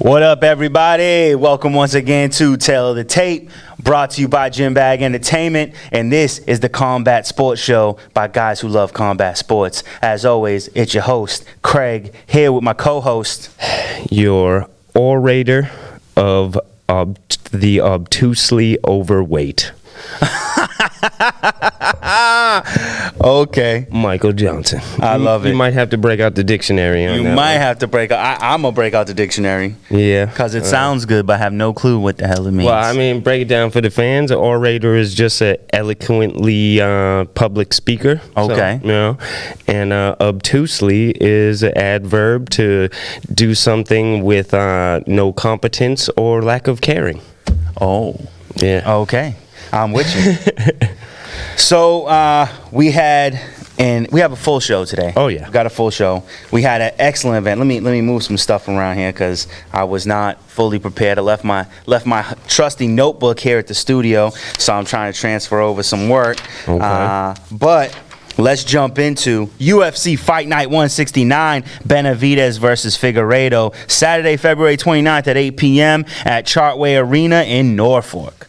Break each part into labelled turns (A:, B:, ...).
A: What up, everybody? Welcome once again to Tale of the Tape, brought to you by Gym Bag Entertainment, and this is the Combat Sports Show by guys who love combat sports. As always, it's your host, Craig, here with my co-host,
B: your orator of the obtusely overweight.
A: Okay.
B: Michael Johnson.
A: I love it.
B: You might have to break out the dictionary on
A: You
B: that
A: might
B: one.
A: have to break out. I'm going to break out the dictionary.
B: Yeah.
A: Because it sounds good, but I have no clue what the hell it means.
B: Well, I mean, break it down for the fans. An orator is just an eloquently public speaker.
A: Okay.
B: So, you know, and obtusely is an adverb to do something with no competence or lack of caring.
A: Oh.
B: Yeah.
A: Okay. I'm with you. So we have a full show today.
B: Oh, yeah.
A: We got a full show. We had an excellent event. Let me move some stuff around here because I was not fully prepared. I left my trusty notebook here at the studio, so I'm trying to transfer over some work.
B: Okay.
A: But let's jump into UFC Fight Night 169, Benavidez versus Figueiredo, Saturday, February 29th at 8 p.m. at Chartway Arena in Norfolk.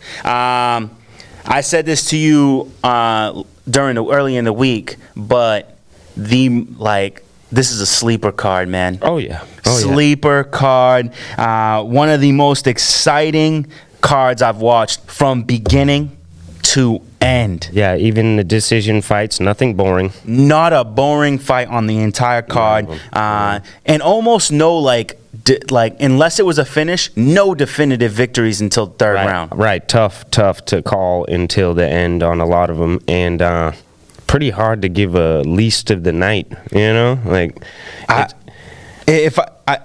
A: I said this to you early in the week, but this is a sleeper card, man.
B: Oh, yeah.
A: Sleeper card. One of the most exciting cards I've watched from beginning to end.
B: Yeah, even the decision fights, nothing boring.
A: Not a boring fight on the entire card. And almost no, unless it was a finish, no definitive victories until third round.
B: Right, tough to call until the end on a lot of them, and pretty hard to give a least of the night, you know?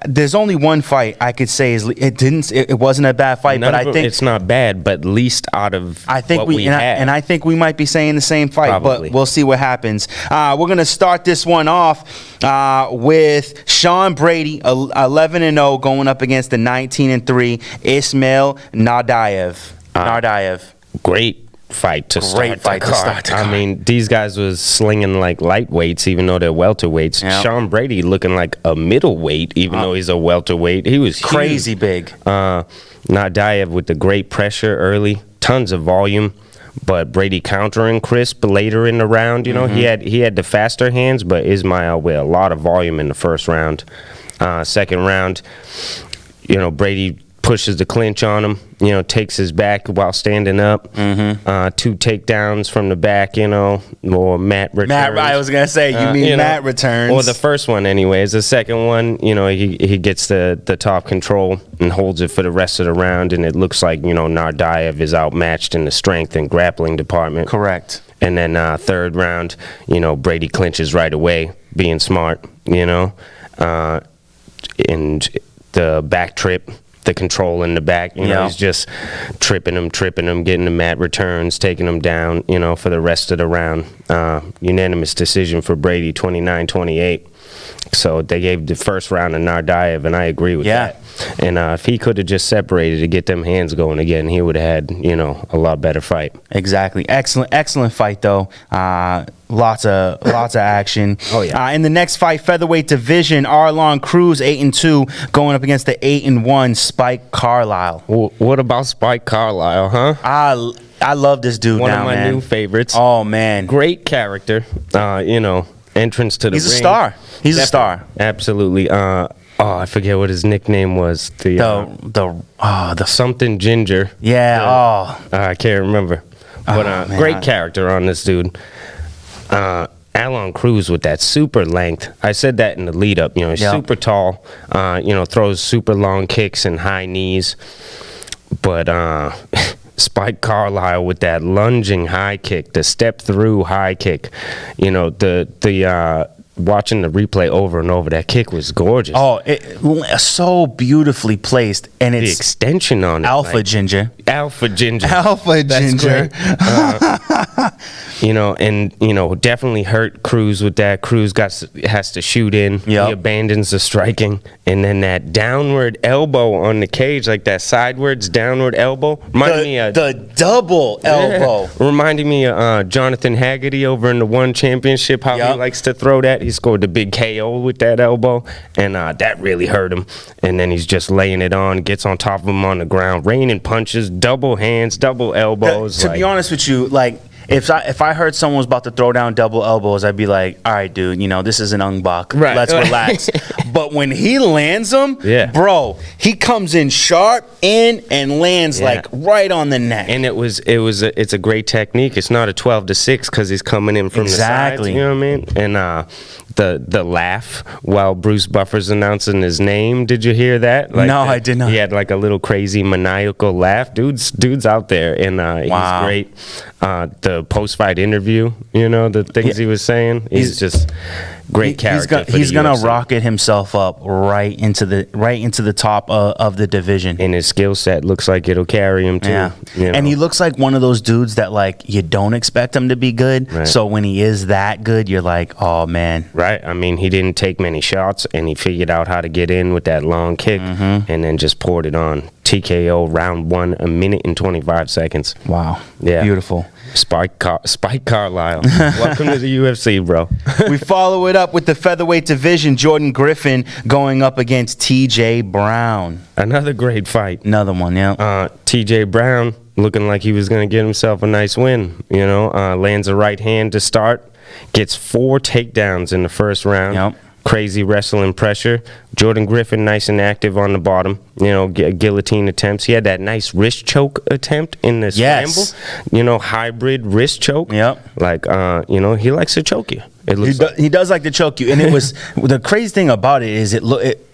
A: There's only one fight I could say it wasn't a bad fight, but I think
B: it's not bad, but least out of
A: I think
B: what
A: we had. And I think we might be saying the same fight,
B: Probably.
A: but we'll see what happens. We're gonna start this one off with Sean Brady, 11-0, going up against the 19-3 Ismail Nardayev.
B: Great fight to start the card.
A: I
B: mean, these guys was slinging like lightweights, even though they're welterweights.
A: Yep.
B: Sean Brady looking like a middleweight, even though he's a welterweight. He was
A: Crazy
B: huge.
A: big.
B: Nardayev with the great pressure early, tons of volume, but Brady countering crisp later in the round. You know, he had the faster hands, but Ismail with a lot of volume in the first round. Second round, you know, Brady pushes the clinch on him, you know, takes his back while standing up. 2 takedowns from the back, you know, or mat returns.
A: I was going to say, you mean mat returns.
B: Or the first one anyways. The second one, you know, he gets the top control and holds it for the rest of the round, and it looks like, you know, Nardayev is outmatched in the strength and grappling department.
A: Correct.
B: And then third round, you know, Brady clinches right away, being smart, you know. And the back trip, the control in the back, you know, he's just tripping him, getting the mat returns, taking him down, you know, for the rest of the round. Unanimous decision for Brady, 29-28. So they gave the first round to Nardayev, and I agree with that. And if he could have just separated to get them hands going again, he would have had, you know, a lot better fight.
A: Exactly. Excellent fight, though. Lots of action.
B: Oh, yeah.
A: In the next fight, featherweight division, Arlon Cruz, 8-2, going up against the 8-1 Spike Carlyle.
B: What about Spike Carlyle, huh?
A: I love this dude.
B: One of my new favorites.
A: Oh, man.
B: Great character. You know, entrance to the ring.
A: He's a star. He's a star.
B: Absolutely. I forget what his nickname was. The something Ginger.
A: Yeah.
B: I can't remember. But great character on this dude. Arlon Cruz with that super length. I said that in the lead up. You know, he's super tall. You know, throws super long kicks and high knees. But Spike Carlyle with that lunging high kick, the step through high kick. You know, the watching the replay over and over, that kick was gorgeous.
A: Oh, so beautifully placed, and it's
B: the extension on it.
A: Alpha Ginger.
B: You know, and you know, definitely hurt Cruz with that. Cruz has to shoot in. He abandons the striking, and then that downward elbow on the cage, like that sidewards downward elbow, reminded me of
A: the double elbow.
B: Reminding me of Jonathan Haggerty over in the One Championship. How he likes to throw that. he scored the big KO with that elbow, and that really hurt him. And then he's just laying it on, gets on top of him on the ground, raining punches, double hands, double elbows.
A: To be honest with you, like, if I heard someone was about to throw down double elbows, I'd be like, all right, dude, this is an ungbok.
B: Right.
A: Let's relax. But when he lands them, bro, he comes in sharp and lands like right on the neck.
B: And it's a great technique. It's not a 12-6 because he's coming in from the sides. You know what I mean? And the laugh while Bruce Buffer's announcing his name. Did you hear that?
A: No, I did not.
B: He had like a little crazy maniacal laugh. Dude's out there, and he's great. The post-fight interview, the things he was saying. He's just great character.
A: He's gonna rocket himself up right into the top of the division.
B: And his skill set looks like it'll carry him too.
A: Yeah. And he looks like one of those dudes that like you don't expect him to be good. Right. So when he is that good, you're like, oh man.
B: Right. I mean, he didn't take many shots, and he figured out how to get in with that long kick, and then just poured it on. TKO round 1, 1 minute and 25 seconds.
A: Wow.
B: Yeah.
A: Beautiful.
B: Spike Carlisle. Welcome to the UFC, bro.
A: We follow it up with the featherweight division. Jordan Griffin going up against TJ Brown.
B: Another great fight.
A: Another one, yeah.
B: TJ Brown looking like he was going to get himself a nice win. Lands a right hand to start. Gets 4 takedowns in the first round. Yep. Crazy wrestling pressure. Jordan Griffin nice and active on the bottom. Guillotine attempts. He had that nice wrist choke attempt in the scramble. Hybrid wrist choke.
A: Yep.
B: Like, he likes to choke you.
A: He does like to choke you. And it was the crazy thing about it is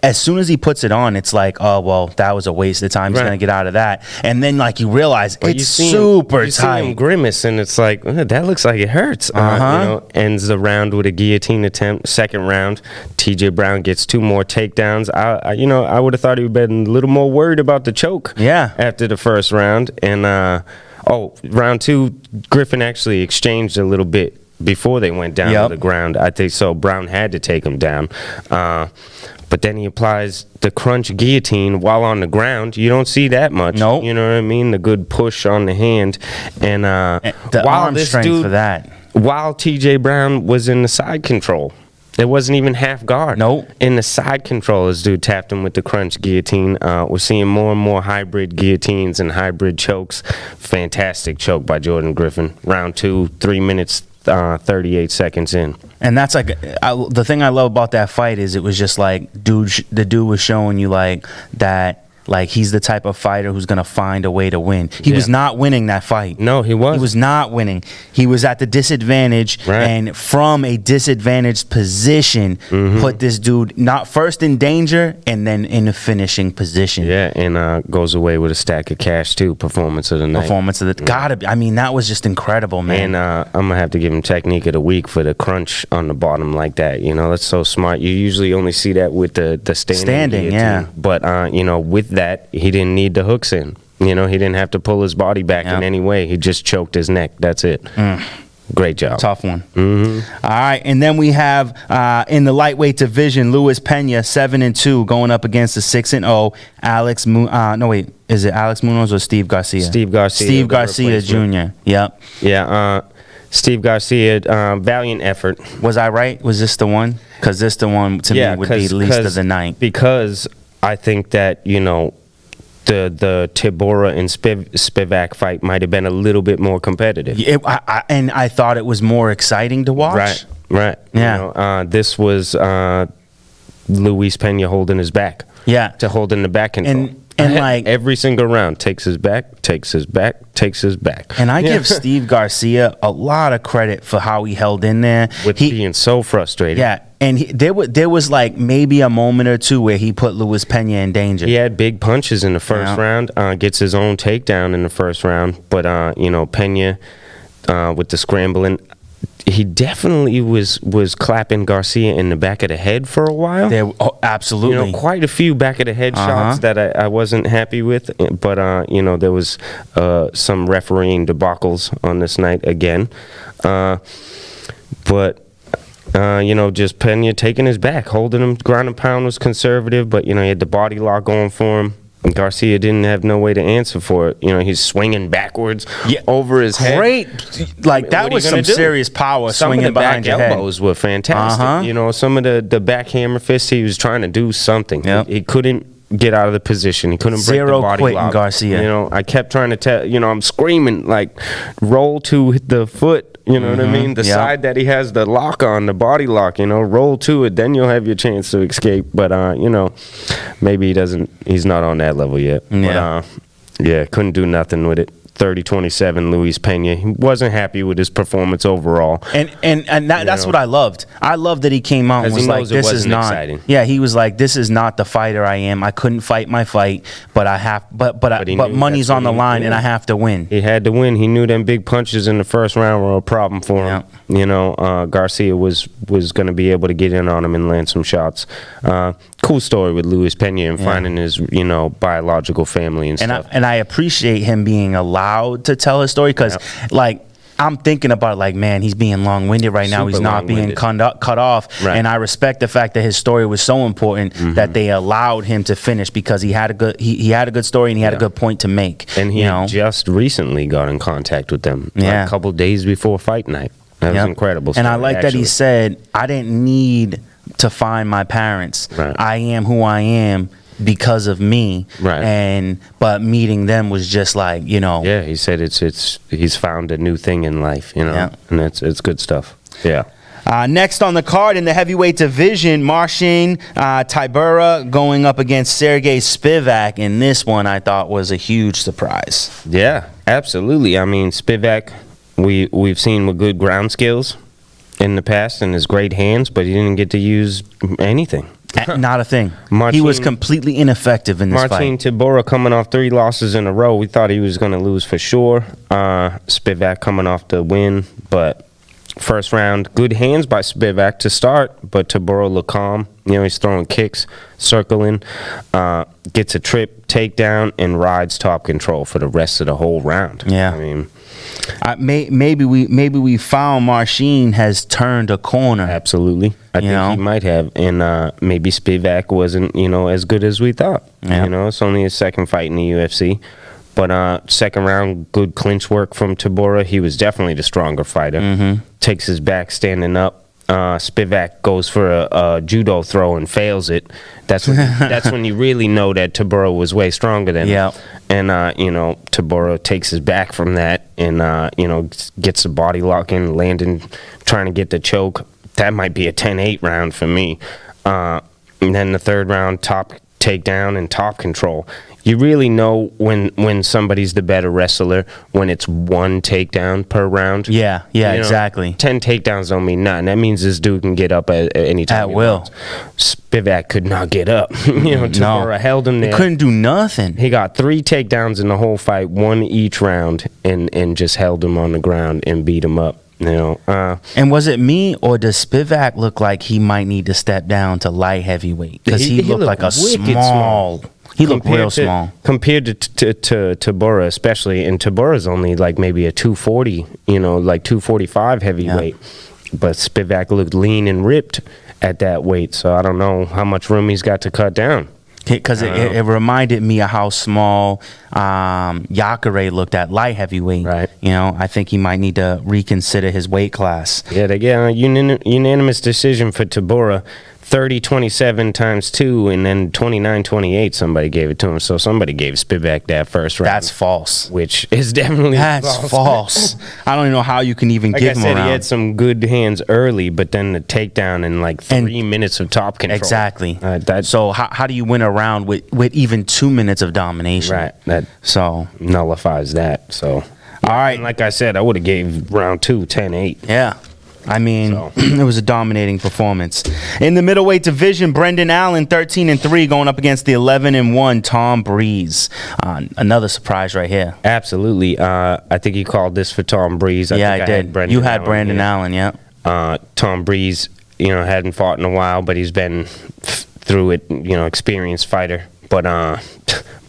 A: as soon as he puts it on, it's like, oh, well, that was a waste of time. He's going to get out of that. And then like you realize it's super tight.
B: You see him grimace, and it's like, that looks like it hurts. Ends the round with a guillotine attempt. Second round, TJ Brown gets 2 more takedowns. I would have thought he would have been a little more worried about the choke.
A: Yeah.
B: After the first round. And round 2, Griffin actually exchanged a little bit before they went down to the ground. I think so. Brown had to take him down. But then he applies the crunch guillotine while on the ground. You don't see that much.
A: Nope.
B: You know what I mean? The good push on the hand. And
A: the arm strength for that.
B: While TJ Brown was in the side control, it wasn't even half guard.
A: Nope.
B: In the side control, this dude tapped him with the crunch guillotine. We're seeing more and more hybrid guillotines and hybrid chokes. Fantastic choke by Jordan Griffin. Round 2, 3 minutes, 38 seconds in.
A: And that's like the thing I love about that fight is it was just like the dude was showing you like that. Like, he's the type of fighter who's going to find a way to win. He was not winning that fight.
B: No, he wasn't.
A: He was not winning. He was at the disadvantage, and from a disadvantaged position, put this dude not first in danger and then in a finishing position.
B: Yeah, and goes away with a stack of cash, too. Performance of the night.
A: Gotta be. I mean, that was just incredible, man.
B: And I'm going to have to give him technique of the week for the crunch on the bottom like that. That's so smart. You usually only see that with the standing
A: yeah.
B: But, with that, he didn't need the hooks in. He didn't have to pull his body back in any way. He just choked his neck. That's it. Great job.
A: Tough one. All right, and then we have in the lightweight division, Luis Pena 7-2 going up against the 6-0 Alex. Is it Alex Munoz or Steve Garcia?
B: Steve
A: Garcia Jr. Yep.
B: Yeah. Steve Garcia, valiant effort.
A: Was I right? Was this the one? Because this the one to me would be least of the night.
B: Because I think that, the Tibora and Spivak fight might have been a little bit more competitive.
A: And I thought it was more exciting to watch.
B: Right.
A: Yeah.
B: This was Luis Pena holding his back.
A: Yeah.
B: To holding the back control.
A: And like
B: every single round, takes his back, takes his back.
A: And I give Steve Garcia a lot of credit for how he held in there.
B: With being so frustrated.
A: Yeah. And there was like maybe a moment or two where he put Luis Pena in danger.
B: He had big punches in the first round, gets his own takedown in the first round. But, Pena with the scrambling, he definitely was clapping Garcia in the back of the head for a while.
A: Absolutely.
B: Quite a few back of the head shots that I wasn't happy with. But, there was some refereeing debacles on this night again. Just Pena taking his back, holding him, ground and pound was conservative, but, he had the body lock going for him. Garcia didn't have no way to answer for it. He's swinging backwards over his head.
A: Great. Like, that was some serious power swinging behind your head.
B: Some of the back elbows were fantastic. Some of the back hammer fists, he was trying to do something.
A: Yep.
B: He couldn't get out of the position. He couldn't break the body lock.
A: Garcia.
B: I kept trying to tell, I'm screaming, like, roll to the foot. You know what I mean? The side that he has the lock on, the body lock, roll to it, then you'll have your chance to escape. But, maybe he's not on that level yet.
A: Yeah.
B: But, couldn't do nothing with it. 30-27, Luis Pena. He wasn't happy with his performance overall.
A: And that's what I loved. I loved that he came out and was like, this is not exciting. Yeah, he was like, this is not the fighter I am. I couldn't fight my fight, but money's on the line and I have to win.
B: He had to win. He knew them big punches in the first round were a problem for him. Garcia was going to be able to get in on him and land some shots. Cool story with Luis Pena and finding his, biological family and stuff.
A: And I appreciate him being allowed to tell his story because, I'm thinking about it like, man, he's being long-winded right now. He's not being cut off. Right. And I respect the fact that his story was so important that they allowed him to finish because he had a good had a good story and he had a good point to make.
B: And he just recently got in contact with them a couple days before fight night. That was incredible story,
A: and I like that he said, I didn't need to find my parents. Right. I am who I am because of me. Right. But meeting them was just like,
B: Yeah, he said he's found a new thing in life, and it's good stuff. Yeah.
A: Next on the card in the heavyweight division, Marcin Tybura going up against Sergey Spivak. And this one I thought was a huge surprise.
B: Yeah, absolutely. I mean, Spivak, we've seen with good ground skills in the past and his great hands, but he didn't get to use anything.
A: Not a thing. He was completely ineffective in this fight.
B: Marcin Tybura coming off 3 losses in a row. We thought he was going to lose for sure. Spivak coming off the win, but first round, good hands by Spivak to start, but Tybura looked calm. He's throwing kicks, circling, gets a trip, takedown, and rides top control for the rest of the whole round.
A: Yeah.
B: I mean,
A: maybe we found Marcin has turned a corner.
B: Absolutely. I think he might have. And maybe Spivak wasn't, as good as we thought. Yeah. It's only his second fight in the UFC. But second round, good clinch work from Tybura. He was definitely the stronger fighter. Takes his back standing up. Spivak goes for a judo throw and fails it. That's when you really know that Tybura was way stronger than him. And Tybura takes his back from that and gets the body lock in, landing, trying to get the choke. That might be a 10-8 round for me. And then the third round, top takedown and top control. You really know when somebody's the better wrestler when it's 1 takedown per round.
A: Yeah, exactly.
B: 10 takedowns don't mean nothing. That means this dude can get up at any time.
A: At will.
B: Spivak could not get up. Tybura held him there.
A: He couldn't do nothing.
B: He got 3 takedowns in the whole fight, 1 each round, and just held him on the ground and beat him up.
A: And was it me, or does Spivak look like he might need to step down to light heavyweight? Because he looked like a small. He looked real small
B: compared to Tybura, especially. And Tybura's only like maybe a 240, like 245 heavyweight. Yeah. But Spivak looked lean and ripped at that weight, so I don't know how much room he's got to cut down.
A: Because it reminded me of how small Jacare looked at light heavyweight. Right. I think he might need to reconsider his weight class.
B: Yeah, they get a unanimous decision for Tybura. 30-27 times 2, and then 29-28 somebody gave it to him. So somebody gave Spivak that first round.
A: That's false.
B: Which is definitely
A: false. I don't even know how you can even give him a round.
B: He had some good hands early, but then the takedown in like 3 minutes of top control.
A: Exactly. So how do you win a round with even 2 minutes of domination?
B: Right. That nullifies that. So
A: all right.
B: And like I said, I would have gave round 2 10-8.
A: Yeah. I mean, it was a dominating performance. In the middleweight division, Brendan Allen, 13-3, going up against the 11-1 Tom Breeze. Another surprise right here.
B: Absolutely. I think you called this for Tom Breeze.
A: I did. You had Brandon Allen, yeah.
B: Tom Breeze, hadn't fought in a while, but he's been through it, experienced fighter. But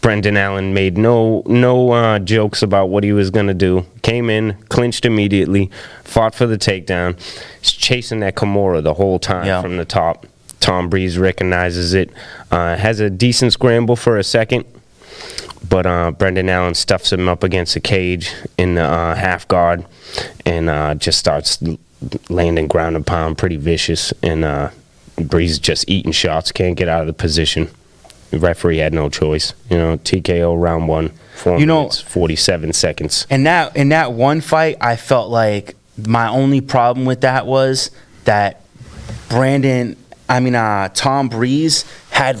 B: Brendan Allen made no jokes about what he was going to do. Came in, clinched immediately, fought for the takedown. He's chasing that Kimura the whole time from the top. Tom Breeze recognizes it. Has a decent scramble for a second. But Brendan Allen stuffs him up against the cage in the half guard and just starts landing ground and pound pretty vicious. And Breeze just eating shots, can't get out of the position. The referee had no choice. TKO round 1, 4 minutes, 47 seconds.
A: And in that one fight, I felt like my only problem with that was that Tom Breeze had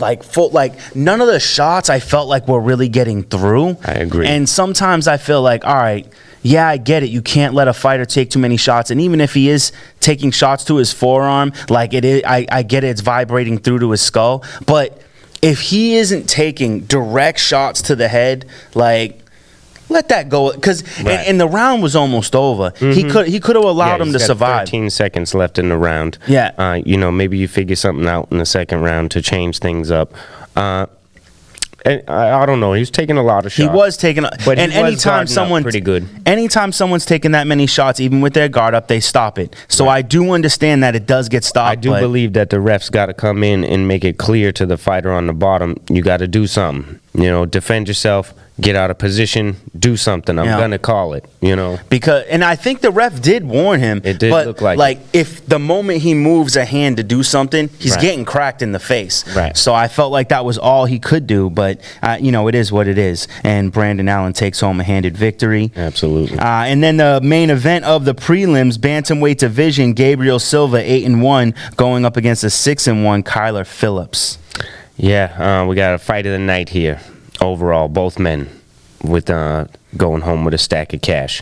A: none of the shots I felt like were really getting through.
B: I agree.
A: And sometimes I feel like, all right, yeah, I get it. You can't let a fighter take too many shots. And even if he is taking shots to his forearm, like it is, I get it, it's vibrating through to his skull. But if he isn't taking direct shots to the head, like, let that go, because and the round was almost over. Mm-hmm. He could have allowed him to survive.
B: 13 seconds left in the round.
A: Yeah.
B: Maybe you figure something out in the second round to change things up. And I don't know. He was taking a lot of shots.
A: He was taking,
B: but
A: and anytime
B: pretty good.
A: Anytime someone's taking that many shots, even with their guard up, they stop it. So I do understand that it does get stopped.
B: I do believe that the refs got to come in and make it clear to the fighter on the bottom, you got to do something. Defend yourself, get out of position, do something. I'm gonna call it.
A: Because, and I think the ref did warn him.
B: It did look
A: like if the moment he moves a hand to do something, he's getting cracked in the face.
B: Right.
A: So I felt like that was all he could do. But it is what it is. And Brandon Allen takes home a handed victory.
B: Absolutely.
A: And then the main event of the prelims, bantamweight division, Gabriel Silva 8-1, going up against a 6-1 Kyler Phillips.
B: Yeah, we got a fight of the night here. Overall, both men with going home with a stack of cash.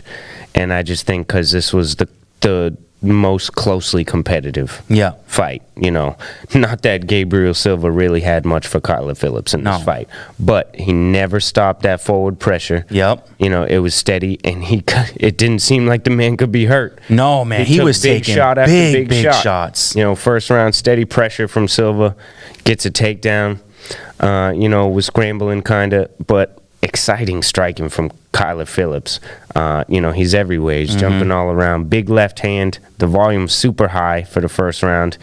B: And I just think because this was the most closely competitive fight. Not that Gabriel Silva really had much for Kyler Phillips in this fight, but he never stopped that forward pressure.
A: Yep.
B: It was steady, and it didn't seem like the man could be hurt.
A: No, man, he was taking
B: shot after
A: big
B: shot.
A: shots.
B: First round, steady pressure from Silva, gets a takedown. Was scrambling kind of, but exciting striking from Kyler Phillips. He's everywhere. He's jumping all around. Big left hand. The volume's super high for the first round.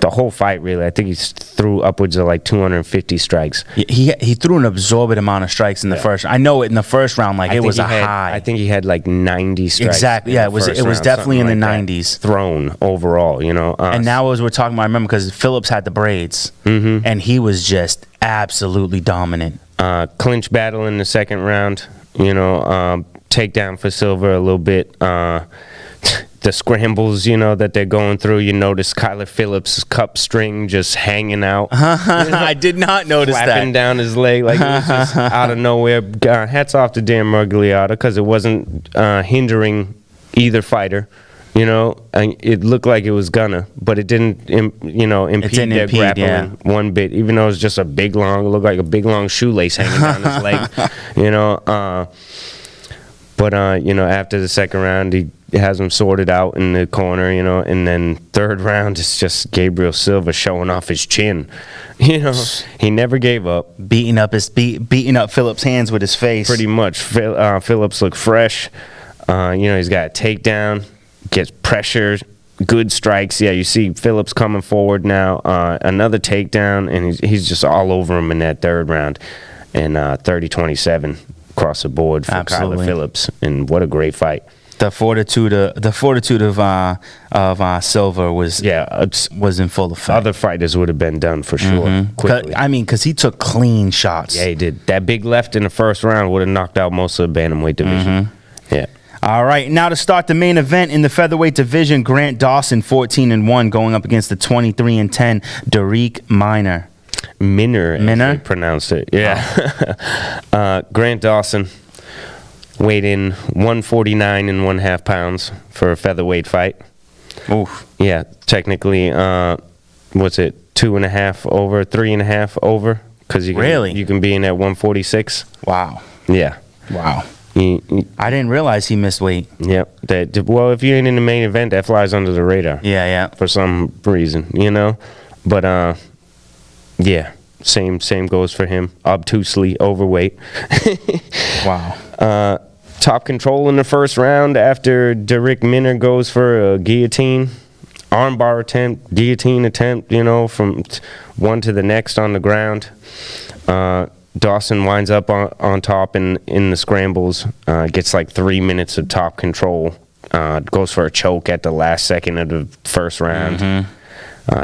B: The whole fight, really. I think he threw upwards of 250 strikes.
A: He threw an absorbent amount of strikes in the first. I know it in the first round, it was high.
B: I think he had 90 strikes.
A: Exactly. Yeah, it was definitely in the 90s.
B: Thrown overall,
A: and now as we're talking about, I remember because Phillips had the braids, and he was just absolutely dominant.
B: Clinch battle in the second round. Takedown for Silva a little bit. The scrambles, that they're going through. You notice Kyler Phillips' cup string just hanging out.
A: I did not notice that.
B: Flapping down his leg like it was just out of nowhere. Hats off to Dan Murgliata because it wasn't hindering either fighter. And it looked like it was gonna, but it didn't, impede their grappling one bit. Even though it was just it looked like a big long shoelace hanging down his leg. But after the second round, he has him sorted out in the corner, and then third round it's just Gabriel Silva showing off his chin. He never gave up.
A: Beating up Phillips' hands with his face.
B: Pretty much. Phillips looked fresh. He's got a takedown. Gets pressure, good strikes. Yeah, you see Phillips coming forward now. Another takedown, and he's just all over him in that third round. And 30-27 across the board for Kyler Phillips. And what a great fight.
A: The fortitude of Silva was in full effect.
B: Other fighters would have been done for sure. Quickly.
A: Because he took clean shots.
B: Yeah, he did. That big left in the first round would have knocked out most of the bantamweight division. Yeah.
A: All right, now to start the main event in the featherweight division, Grant Dawson 14-1 going up against the 23-10 Derek Minner.
B: Minner, as they pronounced it. Yeah. Grant Dawson weighed in 149 and 1/2 pounds for a featherweight fight.
A: Oof.
B: Yeah, technically, what's it? 2.5 over, 3.5 over? Because you can be in at 146.
A: Wow.
B: Yeah.
A: Wow. I didn't realize he missed weight.
B: Yep. Well, if you ain't in the main event, that flies under the radar.
A: Yeah.
B: For some reason, But yeah, same goes for him. Obtusely overweight.
A: Wow.
B: Top control in the first round after Derek Minner goes for a guillotine, armbar attempt, guillotine attempt. From one to the next on the ground. Dawson winds up on top in the scrambles, gets like 3 minutes of top control, goes for a choke at the last second of the first round.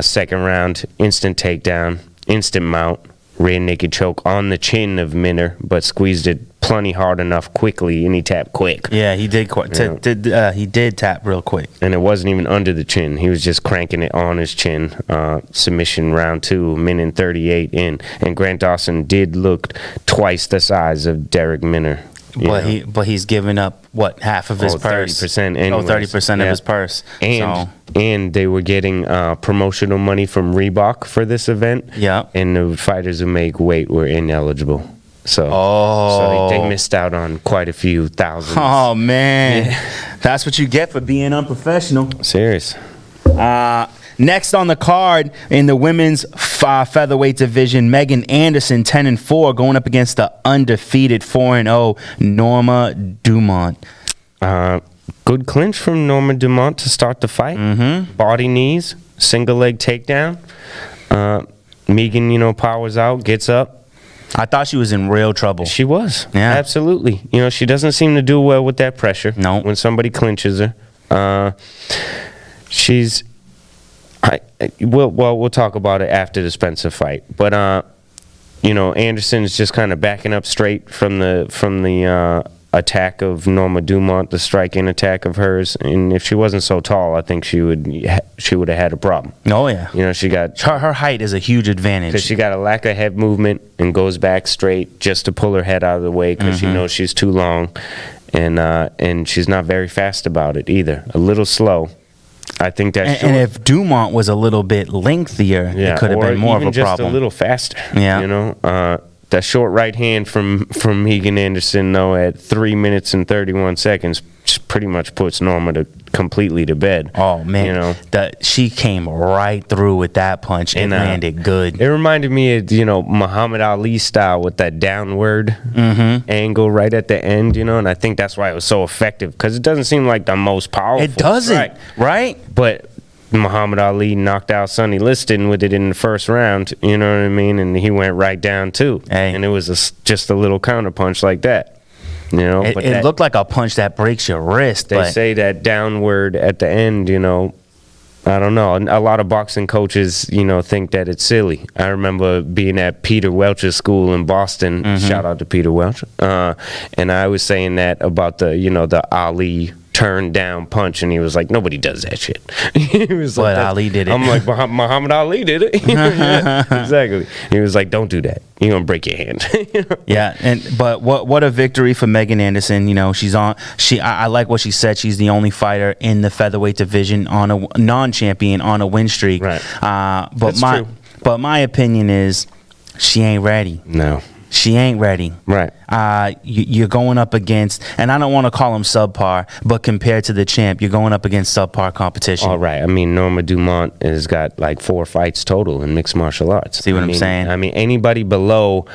B: Second round, instant takedown, instant mount, rear naked choke on the chin of Minner, but squeezed it plenty hard enough quickly, and he tapped quick.
A: Yeah, he did. He did tap real quick,
B: and it wasn't even under the chin. He was just cranking it on his chin. Submission round 2, minute 38 in, and Grant Dawson did look twice the size of Derek Minner.
A: But he's giving up what, half of his purse?
B: 30%. Anyways.
A: 30% of his purse.
B: And they were getting promotional money from Reebok for this event.
A: Yeah.
B: And the fighters who make weight were ineligible. So they missed out on quite a few thousands.
A: Oh man, that's what you get for being unprofessional.
B: Serious.
A: Next on the card in the women's featherweight division, Megan Anderson, 10-4, going up against the undefeated 4-0 Norma Dumont.
B: Good clinch from Norma Dumont to start the fight. Body knees, single leg takedown. Megan, powers out, gets up.
A: I thought she was in real trouble.
B: She was.
A: Yeah.
B: Absolutely. She doesn't seem to do well with that pressure.
A: No.
B: When somebody clinches her. We'll talk about it after the Spencer fight. But Anderson's just kind of backing up straight from the attack of Norma Dumont, the striking attack of hers. And if she wasn't so tall, I think she would have had a problem.
A: Oh yeah.
B: She got
A: her height is a huge advantage
B: because she got a lack of head movement and goes back straight just to pull her head out of the way because she knows she's too long, and she's not very fast about it either. A little slow. I think that's
A: and if Dumont was a little bit lengthier, it could have been more of a
B: just
A: problem.
B: A little faster.
A: Yeah.
B: That short right hand from Megan Anderson, though, at 3 minutes and 31 seconds, pretty much puts Norma completely to bed.
A: Oh man, she came right through with that punch and landed good.
B: It reminded me of Muhammad Ali style with that downward angle right at the end, and I think that's why it was so effective because it doesn't seem like the most powerful.
A: It doesn't, right?
B: But Muhammad Ali knocked out Sonny Liston with it in the first round, you know what I mean? And he went right down too.
A: Hey.
B: And it was just a little counter punch like that.
A: It looked like a punch that breaks your wrist.
B: They say that downward at the end, I don't know. A lot of boxing coaches, think that it's silly. I remember being at Peter Welch's school in Boston. Shout out to Peter Welch. And I was saying that about the Ali turn down punch, and he was like, nobody does that shit. He was
A: but Ali did it.
B: I'm like, Muhammad Ali did it. Yeah, exactly. He was like, don't do that. You're gonna break your hand.
A: Yeah, but what a victory for Megan Anderson. I like what she said. She's the only fighter in the featherweight division on a non-champion on a win streak.
B: Right.
A: But my opinion is she ain't ready.
B: No.
A: She ain't ready.
B: Right.
A: You're going up against, and I don't want to call him subpar, but compared to the champ, you're going up against subpar competition.
B: All right. I mean, Norma Dumont has got like 4 fights total in mixed martial arts.
A: See what I'm saying?
B: I mean, anybody below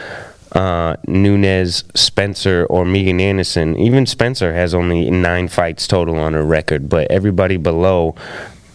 B: Nunes, Spencer, or Megan Anderson, even Spencer has only 9 fights total on her record, but everybody below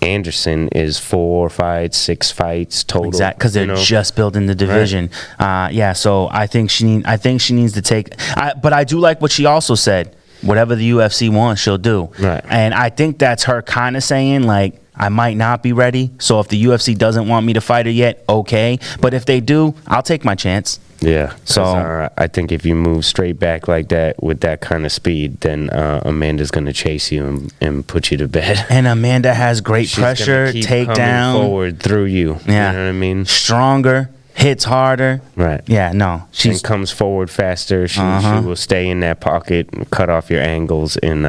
B: Anderson is 4 fights, 6 fights total.
A: Exactly, because they're just building the division. Right. So I think she needs to take. But I do like what she also said. Whatever the UFC wants, she'll do.
B: Right.
A: And I think that's her kind of saying like, I might not be ready. So if the UFC doesn't want me to fight her yet, okay. But if they do, I'll take my chance.
B: Yeah.
A: So
B: I think if you move straight back like that with that kind of speed, then Amanda's going to chase you and put you to bed.
A: And Amanda has great pressure, takedown,
B: forward through you.
A: Yeah.
B: You know what I mean?
A: Stronger, hits harder.
B: Right.
A: Yeah. No.
B: She comes forward faster. She will stay in that pocket, and cut off your angles, and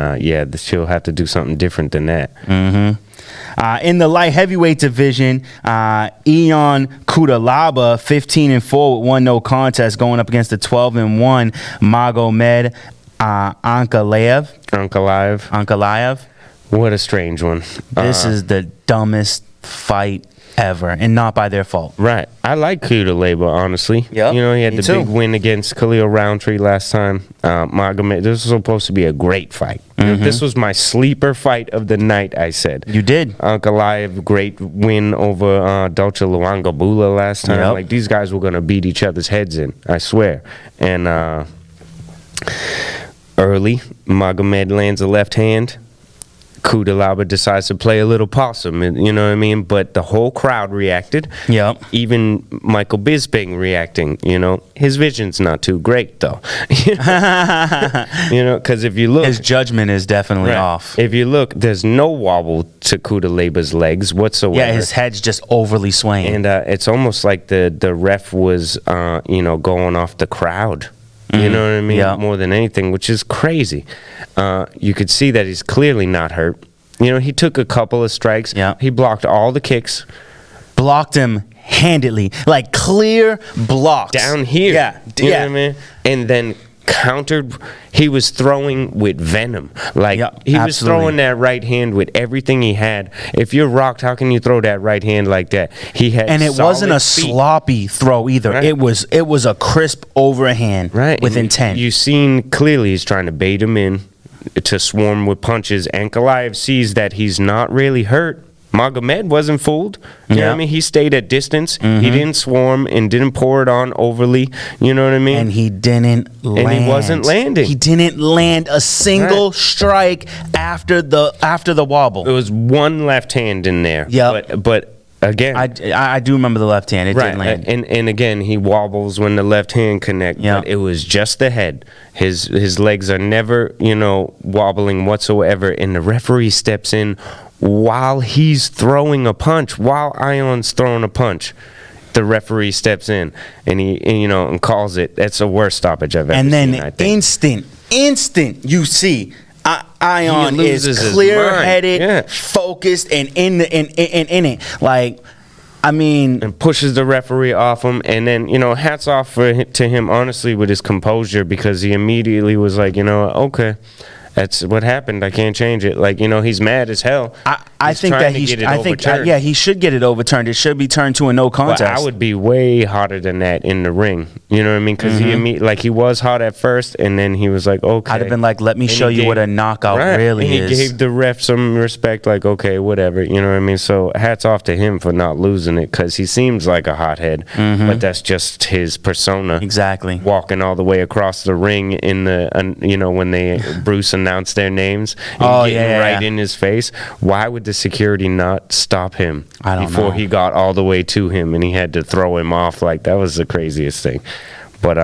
B: she'll have to do something different than that.
A: Mm-hmm. In the light heavyweight division, Ion Kudalaba, 15-4 with 1 no contest, going up against the 12-1 Magomed Ankalaev.
B: What a strange one.
A: This is the dumbest fight ever, and not by their fault.
B: Right. I like Kudalaba, honestly.
A: Yep,
B: he had the big win against Khalil Roundtree last time. Magomed, this was supposed to be a great fight. This was my sleeper fight of the night, I said.
A: You did.
B: Ankalaev, great win over Dolce Luangabula last time.
A: Yep.
B: Like, these guys were going to beat each other's heads in, I swear. And early, Magomed lands a left hand. Kudalaba decides to play a little possum, you know what I mean? But the whole crowd reacted.
A: Yep.
B: Even Michael Bisping reacting, you know. His vision's not too great, though. You know, because if you look...
A: His judgment is definitely off.
B: If you look, there's no wobble to Kudalaba's legs whatsoever.
A: Yeah, his head's just overly swaying.
B: And it's almost like the ref was, you know, going off the crowd. You know what I mean?
A: Yeah.
B: More than anything, which is crazy. You could see that he's clearly not hurt. You know, he took a couple of strikes.
A: Yeah.
B: He blocked all the kicks.
A: Blocked him handedly. Like, clear blocks.
B: Down here.
A: Yeah.
B: You know what I mean? And then countered. He was throwing with venom. Like, he was throwing that right hand with everything he had. If you're rocked, how can you throw that right hand like that? He had
A: And it wasn't a
B: feet.
A: sloppy throw either.
B: Right.
A: It was a crisp overhand with intent.
B: You seen clearly he's trying to bait him in to swarm with punches. Ankalaev sees that he's not really hurt. Magomed wasn't fooled. You know what I mean? He stayed at distance. He didn't swarm and didn't pour it on overly. You know what I mean?
A: And he didn't land.
B: And he wasn't landing.
A: He didn't land a single strike after the wobble.
B: It was one left hand in there.
A: Yeah.
B: But again,
A: I do remember the left hand. It didn't land.
B: And again, he wobbles when the left hand connect.
A: Yeah.
B: But it was just the head. His legs are never, you know, wobbling whatsoever. And the referee steps in while he's throwing a punch, while Ion's throwing a punch. The referee steps in and he calls it. That's the worst stoppage I've ever
A: and
B: seen.
A: then
B: I think.
A: instant, you see. Ion is
B: loses
A: clear-headed, focused, and in it. Like, I mean,
B: and pushes the referee off him, and then, you know, hats off to him, honestly, with his composure, because he immediately was like, you know, okay, that's what happened. I can't change it. Like, you know, he's mad as hell.
A: I think that he should get it overturned. It should be turned to a no contest.
B: But I would be way hotter than that in the ring. You know what I mean? Because he was hot at first, and then he was like, okay.
A: I'd have been like, let me show you what a knockout really is.
B: He gave the ref some respect, like, okay, whatever. You know what I mean? So hats off to him for not losing it, because he seems like a hothead, but that's just his persona.
A: Exactly.
B: Walking all the way across the ring in the, you know, when Bruce announced their names, and getting in his face. Why would the security not stop him before he got all the way to him and he had to throw him off? Like, that was the craziest thing. But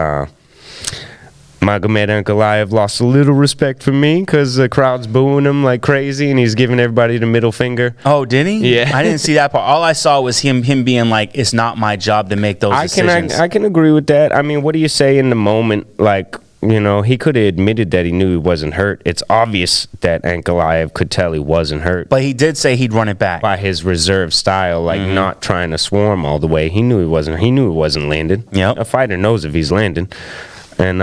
B: Magomed Ankalaev lost a little respect for me because the crowd's booing him like crazy and he's giving everybody the middle finger.
A: Oh, did he?
B: Yeah.
A: I didn't see that part. All I saw was him being like, it's not my job to make those decisions.
B: I can agree with that. I mean, what do you say in the moment? Like, you know, he could have admitted that he knew he wasn't hurt. It's obvious that Ankalaev could tell he wasn't hurt.
A: But he did say he'd run it back.
B: By his reserved style, like not trying to swarm all the way. He knew he wasn't landing.
A: Yep.
B: A fighter knows if he's landing. And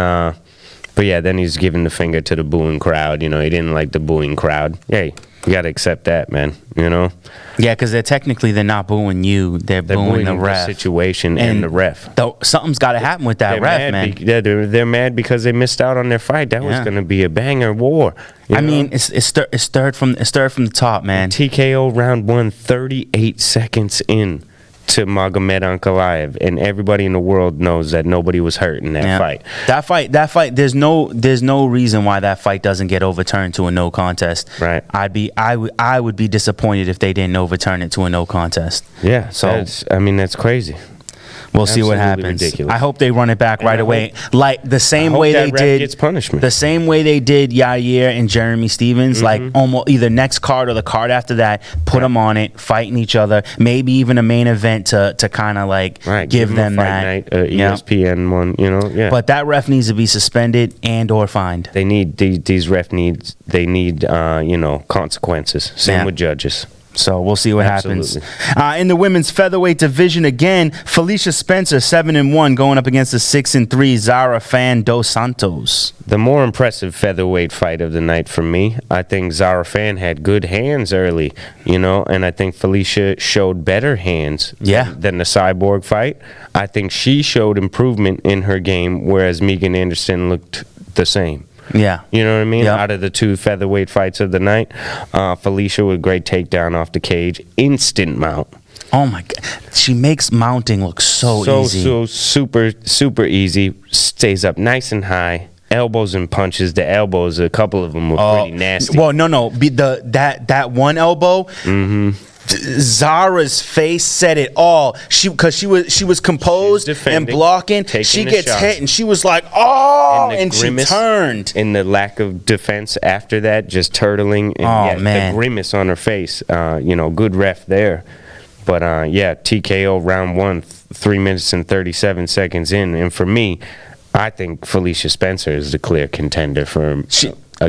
B: but yeah, then he's giving the finger to the booing crowd. You know, he didn't like the booing crowd. Hey, you got to accept that, man. You know?
A: Yeah, because they're not booing you. They're booing the ref.
B: The situation and the ref.
A: Something's got to happen with that ref, man.
B: They're mad because they missed out on their fight. That was going to be a banger war.
A: I mean, it's stirred from the top, man.
B: TKO round 1, 38 seconds in to Magomed Ankalaev, and everybody in the world knows that nobody was hurt in that fight.
A: That fight. There's no reason why that fight doesn't get overturned to a no contest.
B: Right.
A: I would be disappointed if they didn't overturn it to a no contest.
B: Yeah. So that's crazy.
A: We'll see what happens.
B: Ridiculous.
A: I hope they run it back right away, like the same way they did.
B: Gets punishment.
A: The same way they did Yair and Jeremy Stevens, like almost either next card or the card after that. Put them on it, fighting each other. Maybe even a main event to kind of like give them that.
B: Fight night, ESPN one, you know. Yeah.
A: But that ref needs to be suspended and or fined.
B: They need these ref needs. They need consequences. Same with judges.
A: So we'll see what happens. In the women's featherweight division again, Felicia Spencer 7-1 going up against the 6-3 Zara Fan dos Santos.
B: The more impressive featherweight fight of the night for me. I think Zara Fan had good hands early, you know, and I think Felicia showed better hands than the Cyborg fight. I think she showed improvement in her game, whereas Megan Anderson looked the same.
A: Yeah.
B: You know what I mean?
A: Yep.
B: Out of the 2 featherweight fights of the night, Felicia with a great takedown off the cage, instant mount.
A: Oh my God, she makes mounting look so easy.
B: So super easy. Stays up nice and high. Elbows and punches. The elbows, a couple of them were pretty nasty.
A: Well, no. That one elbow. Zara's face said it all. She was composed and blocking. She gets hit and she was like, oh, and she turned.
B: And the lack of defense after that, just turtling. And the grimace on her face. Good ref there. But TKO round 1, 3 minutes and 37 seconds in, and for me, I think Felicia Spencer is the clear contender for.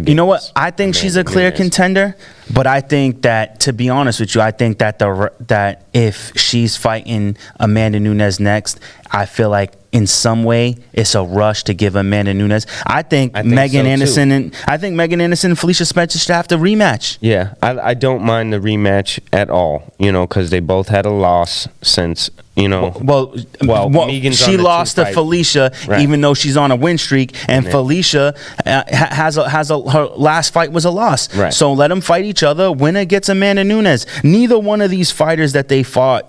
A: You know what? I think she's a clear contender, but I think that, to be honest with you, I think that that if she's fighting Amanda Nunes next, I feel like in some way it's a rush to give Amanda Nunes. I think Megan Anderson and Felicia Spencer should have to rematch.
B: Yeah, I don't mind the rematch at all. Because they both had a loss since.
A: Well, she lost to Felicia, even though she's on a win streak, and Felicia her last fight was a loss.
B: Right.
A: So let them fight each other. Winner gets Amanda Nunes. Neither one of these fighters that they fought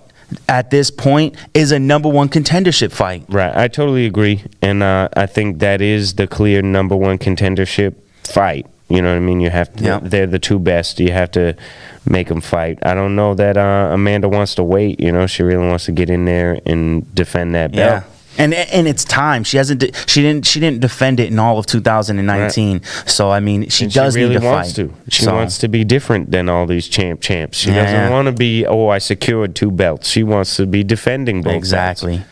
A: at this point is a number 1 contendership fight.
B: Right, I totally agree, and I think that is the clear number 1 contendership fight. You know what I mean? You have to.
A: Yep.
B: They're the 2 best. You have to make them fight. I don't know that Amanda wants to wait. She really wants to get in there and defend that belt.
A: Yeah. And it's time. She didn't defend it in all of 2019. Right. So I mean, she does
B: really
A: need to
B: wants
A: fight.
B: She wants to be different than all these champs. She doesn't want to be, I secured 2 belts. She wants to be defending both
A: exactly.
B: belts.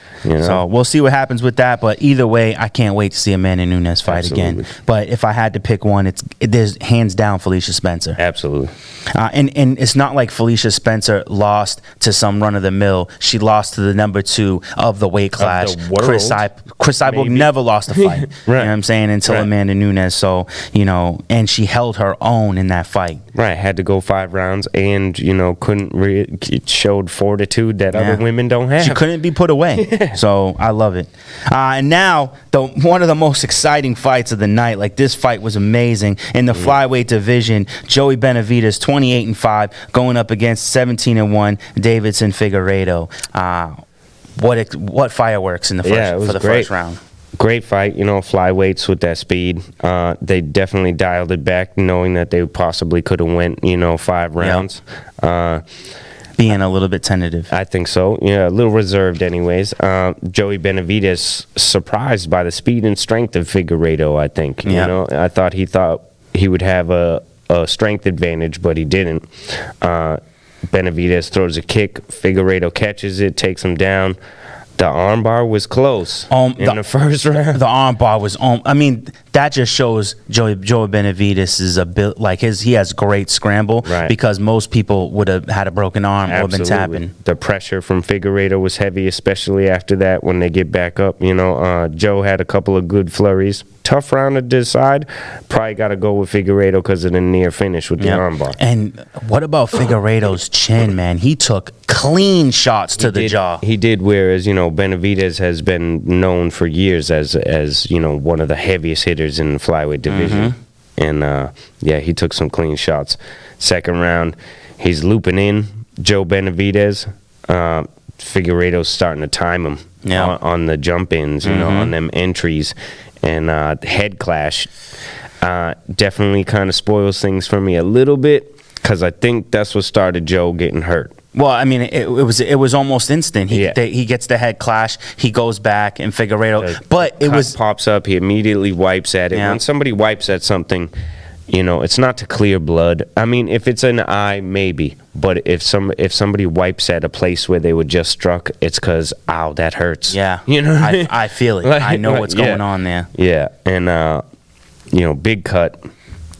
A: So we'll see what happens with that. But either way, I can't wait to see Amanda Nunes fight again. But if I had to pick one, there's hands down Felicia Spencer.
B: Absolutely.
A: And it's not like Felicia Spencer lost to some run-of-the-mill. She lost to the number 2 of the weight class. Chris Cyborg never lost a fight.
B: Right.
A: You know what I'm saying? Until Amanda Nunes. So, and she held her own in that fight.
B: Right. Had to go 5 rounds and, it showed fortitude that other women don't have.
A: She couldn't be put away. So I love it. And now, one of the most exciting fights of the night. Like, this fight was amazing. In the flyweight division, Joey Benavidez, 28-5, going up against 17-1 Davidson Figueiredo. What fireworks in the first round.
B: Great fight, flyweights with that speed. They definitely dialed it back, knowing that they possibly could have went, 5 rounds.
A: Yep. Being a little bit tentative.
B: I think so. Yeah, a little reserved anyways. Joey Benavidez surprised by the speed and strength of Figueiredo, I think.
A: Yep.
B: I thought he would have a strength advantage, but he didn't. Benavidez throws a kick. Figueiredo catches it, takes him down. The armbar was close in the first round.
A: The armbar was on. I mean, that just shows Joey Benavidez is he has great scramble,
B: right,
A: because most people would have had a broken arm or been tapping.
B: The pressure from Figueiredo was heavy, especially after that when they get back up. Joe had a couple of good flurries. Tough round to decide. Probably got to go with Figueiredo because of the near finish with the armbar.
A: And what about Figueiredo's chin, man? He took clean shots to the jaw.
B: He did, whereas, Benavidez has been known for years as one of the heaviest hitters in the flyweight division. Mm-hmm. And, he took some clean shots. Second round, he's looping in Joe Benavidez. Figueiredo's starting to time him on the jump-ins, on them entries. And head clash definitely kind of spoils things for me a little bit, because I think that's what started Joe getting hurt.
A: Well, I mean, it was almost instant. He gets the head clash, he goes back, and Figueiredo. But it
B: pops up. He immediately wipes at it.
A: Yeah.
B: When somebody wipes at something, it's not to clear blood. I mean, if it's an eye, maybe. But if somebody wipes at a place where they were just struck, it's because, ow, that hurts.
A: Yeah. I feel it. I know what's going on there.
B: Yeah. And, big cut.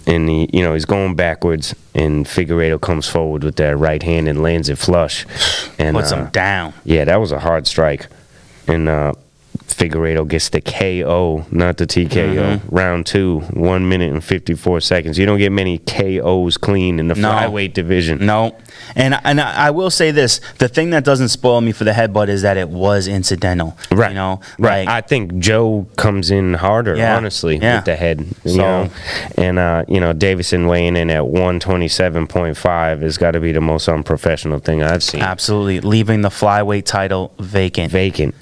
B: And he's going backwards, and Figueiredo comes forward with that right hand and lands it flush. And
A: puts him down.
B: Yeah, that was a hard strike. And Figueiredo gets the KO, not the TKO. Round 2, 1 minute and 54 seconds. You don't get many KOs clean in the flyweight division.
A: No. And I will say this: the thing that doesn't spoil me for the headbutt is that it was incidental.
B: Right.
A: You know,
B: right. I think Joe comes in harder, honestly, with the head. You know? And you know, Davison weighing in at 127.5 has got to be the most unprofessional thing I've seen.
A: Absolutely, leaving the flyweight title vacant.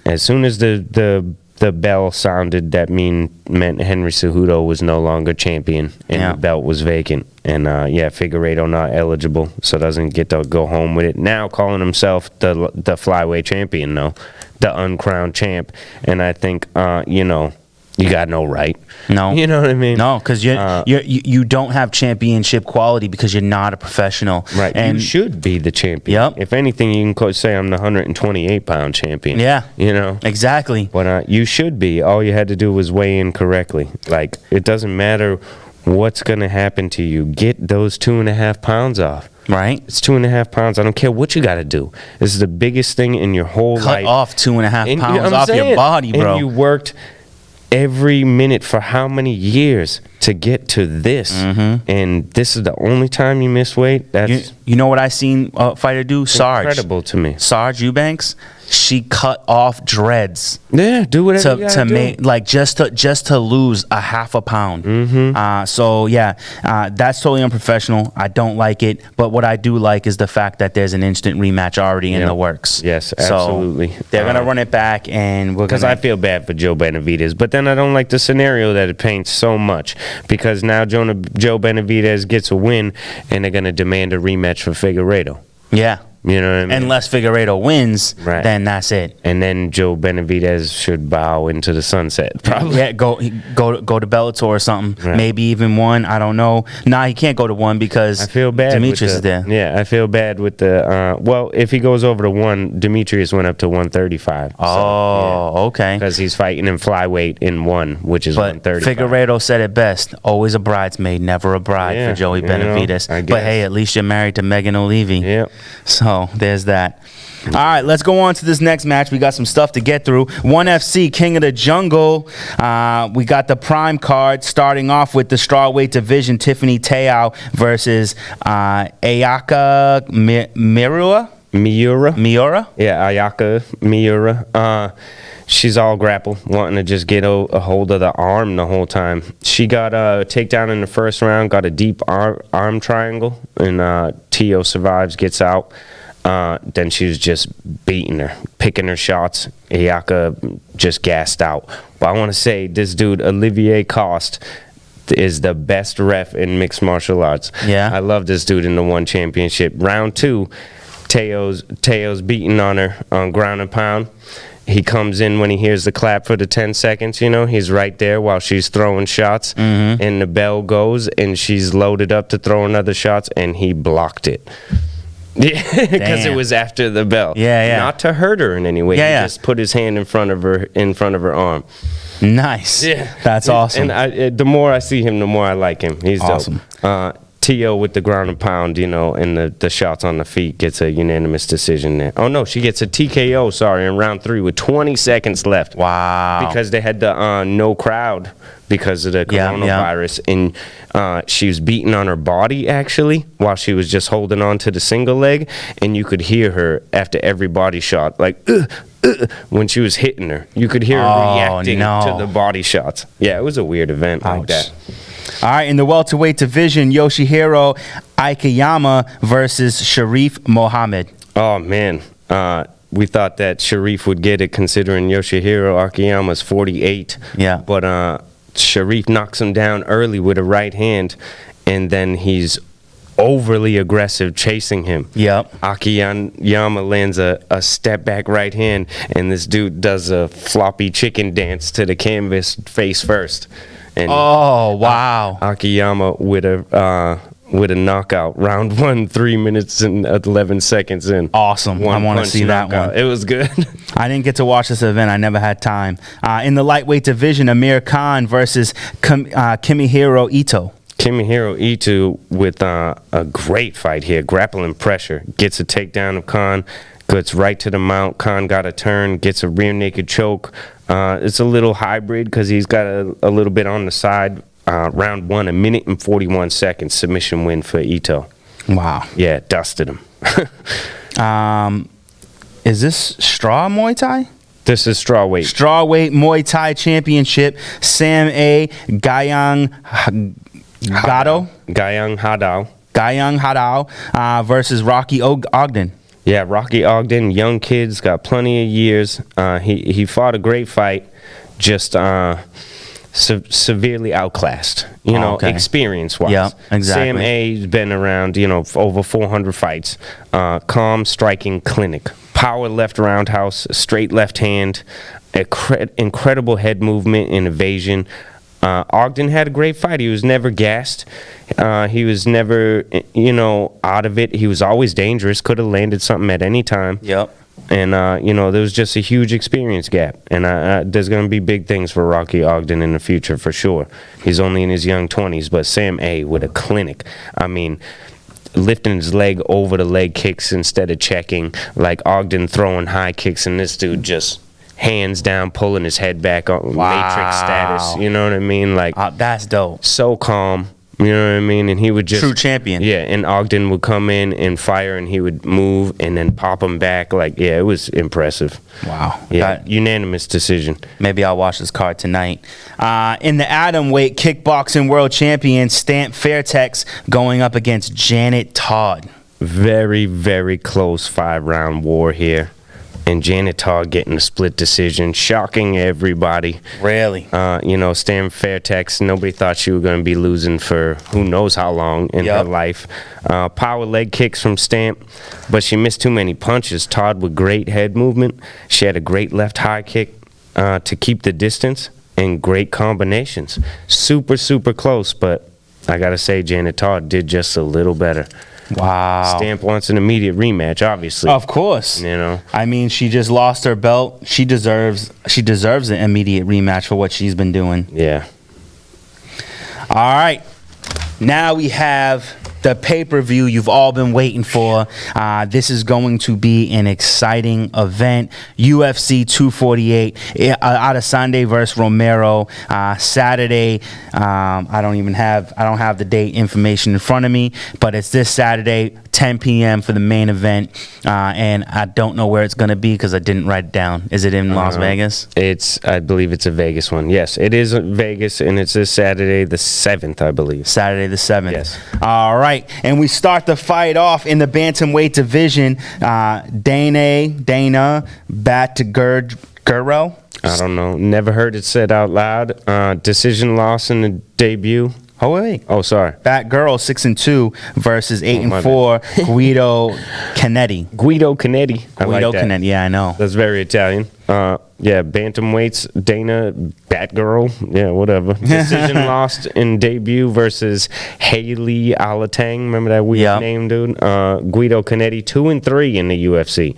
B: As soon as the bell sounded, that meant Henry Cejudo was no longer champion, and the belt was vacant. And Figueiredo not eligible, so doesn't get to go home with it. Now calling himself the flyweight champion, though, the uncrowned champ. And I think you got no right.
A: No,
B: you know what I mean.
A: No, because you don't have championship quality because you're not a professional.
B: Right, and you should be the champion.
A: Yep.
B: If anything, you can say I'm the 128-pound champion.
A: Yeah,
B: you know
A: exactly.
B: But you should be. All you had to do was weigh in correctly. Like, it doesn't matter what's gonna happen to you. Get those 2.5 pounds off.
A: Right.
B: It's 2.5 pounds. I don't care what you got to do. This is the biggest thing in your whole life.
A: Cut off 2.5 pounds off your body, bro.
B: And you worked every minute for how many years to get to this, and this is the only time you miss weight. That's
A: you know what I seen a fighter do? Sarge.
B: Incredible to me.
A: Sarge Eubanks, she cut off dreads.
B: Yeah, do whatever you gotta do.
A: Make, like, just to lose a half a pound. That's totally unprofessional. I don't like it, but what I do like is the fact that there's an instant rematch already in the works.
B: Yes, absolutely.
A: So they're gonna run it back, and
B: because I feel bad for Joe Benavidez, but then I don't like the scenario that it paints so much, because now Joe Benavidez gets a win, and they're gonna demand a rematch for Figueiredo.
A: Yeah.
B: You know what I mean?
A: Unless Figueiredo wins, then that's it.
B: And then Joe Benavidez should bow into the sunset, probably.
A: Yeah, go to Bellator or something. Right. Maybe even one. I don't know. Nah, he can't go to one because
B: I feel bad
A: Demetrius is there.
B: Yeah, I feel bad with the. Well, if he goes over to one, Demetrius went up to 135.
A: Okay.
B: Because he's fighting in flyweight in one, which is 135.
A: Figueiredo said it best: always a bridesmaid, never a bride for Joey Benavidez. But hey, at least you're married to Megan O'Leary.
B: Yeah.
A: So there's that. All right, let's go on to this next match. We got some stuff to get through. ONE FC, King of the Jungle. We got the prime card starting off with the strawweight division. Tiffany Te'o versus Ayaka Miura. Yeah, Ayaka Miura. She's all grapple, wanting to just get a hold of the arm the whole time. She got a takedown in the first round, got a deep arm triangle, and Te'o survives, gets out. Then she was just beating her, picking her shots. Ayaka just gassed out. But I want to say, this dude, Olivier Coste, is the best ref in mixed martial arts. Yeah.
B: I love this dude in the ONE Championship. Round 2, Teo's beating on her on ground and pound. He comes in when he hears the clap for the 10 seconds, he's right there while she's throwing shots, and the bell goes, and she's loaded up to throw another shots, and he blocked it. Yeah, because it was after the bell.
A: Yeah.
B: Not to hurt her in any way.
A: Yeah,
B: he just put his hand in front of her arm.
A: Nice.
B: Yeah.
A: That's awesome.
B: And the more I see him, the more I like him. He's
A: awesome.
B: Dope. Te'o with the ground and pound, and the shots on the feet, gets a unanimous decision there. Oh, no, she gets a TKO, in round 3 with 20 seconds left.
A: Wow.
B: Because they had the no crowd because of the coronavirus. And she was beating on her body, actually, while she was just holding on to the single leg. And you could hear her after every body shot, like, when she was hitting her. You could hear her reacting to the body shots. Yeah, it was a weird event like that.
A: All right, in the welterweight division, Yoshihiro Akiyama versus Sharif Mohammed.
B: Oh, man. We thought that Sharif would get it, considering Yoshihiro Akiyama's 48.
A: Yeah.
B: But Sharif knocks him down early with a right hand, and then he's overly aggressive chasing him.
A: Yep.
B: Akiyama lands a step back right hand, and this dude does a floppy chicken dance to the canvas face first. And
A: wow.
B: Akiyama with a knockout. Round 1, 3 minutes and 11 seconds in.
A: Awesome. I want to see that one.
B: It was good.
A: I didn't get to watch this event. I never had time. In the lightweight division, Amir Khan versus Kimihiro Ito.
B: Kimihiro Ito with a great fight here. Grappling pressure. Gets a takedown of Khan. Gets right to the mount. Khan got a turn, gets a rear naked choke. It's a little hybrid because he's got a little bit on the side. Round 1, 1 minute and 41 seconds. Submission win for Ito.
A: Wow.
B: Yeah, dusted him.
A: Is this straw Muay Thai?
B: This is strawweight.
A: Strawweight Muay Thai Championship. Sam A. Gayang Hadao versus Rocky Ogden.
B: Yeah, Rocky Ogden, young kids, got plenty of years. He fought a great fight, just severely outclassed, experience-wise.
A: Yeah, exactly.
B: Sam A's been around, for over 400 fights. Calm striking clinic. Power left roundhouse, straight left hand, incredible head movement and evasion. Ogden had a great fight. He was never gassed. He was never, out of it. He was always dangerous. Could have landed something at any time.
A: Yep.
B: And, there was just a huge experience gap. And there's going to be big things for Rocky Ogden in the future for sure. He's only in his young 20s, but Sam A. with a clinic. I mean, lifting his leg over the leg kicks instead of checking, like Ogden throwing high kicks, and this dude just hands down pulling his head back on matrix status. You know what I mean? Like,
A: that's dope.
B: So calm. You know what I mean? And he would just...
A: True champion.
B: Yeah, and Ogden would come in and fire, and he would move and then pop him back. Like, yeah, it was impressive.
A: Wow.
B: Yeah, unanimous decision.
A: Maybe I'll watch this card tonight. In the atom weight, kickboxing world champion Stamp Fairtex going up against Janet Todd.
B: Very, very close 5-round war here. And Janet Todd getting a split decision, shocking everybody.
A: Really?
B: Stan Fairtex, nobody thought she was going to be losing for who knows how long in her life. Power leg kicks from Stamp, but she missed too many punches. Todd with great head movement. She had a great left high kick to keep the distance and great combinations. Super, super close, but I got to say Janet Todd did just a little better.
A: Wow.
B: Stamp wants an immediate rematch, obviously.
A: Of course. I mean, she just lost her belt. She deserves an immediate rematch for what she's been doing.
B: Yeah.
A: All right. Now we have the pay-per-view you've all been waiting for. This is going to be an exciting event. UFC 248, Adesanya versus Romero. Saturday. I don't have the date information in front of me, but it's this Saturday, 10 p.m. for the main event. And I don't know where it's going to be because I didn't write it down. Is it in Las Vegas?
B: I believe it's a Vegas one. Yes, it is Vegas, and it's this Saturday the 7th, I believe.
A: Saturday the 7th.
B: Yes.
A: All right. And we start the fight off in the bantamweight division. Dana Batgirl.
B: I don't know. Never heard it said out loud. Decision loss in the debut.
A: Oh, wait.
B: Oh, sorry.
A: Batgirl 6-2 versus 8-4. Guido Canetti.
B: Guido Canetti. I like that.
A: Canetti. Yeah, I know.
B: That's very Italian. Bantamweights, Dana, Batgirl, yeah, whatever. Decision lost in debut versus Haley Alatang. Remember that weird name, dude? Guido Canetti, 2-3 in the UFC.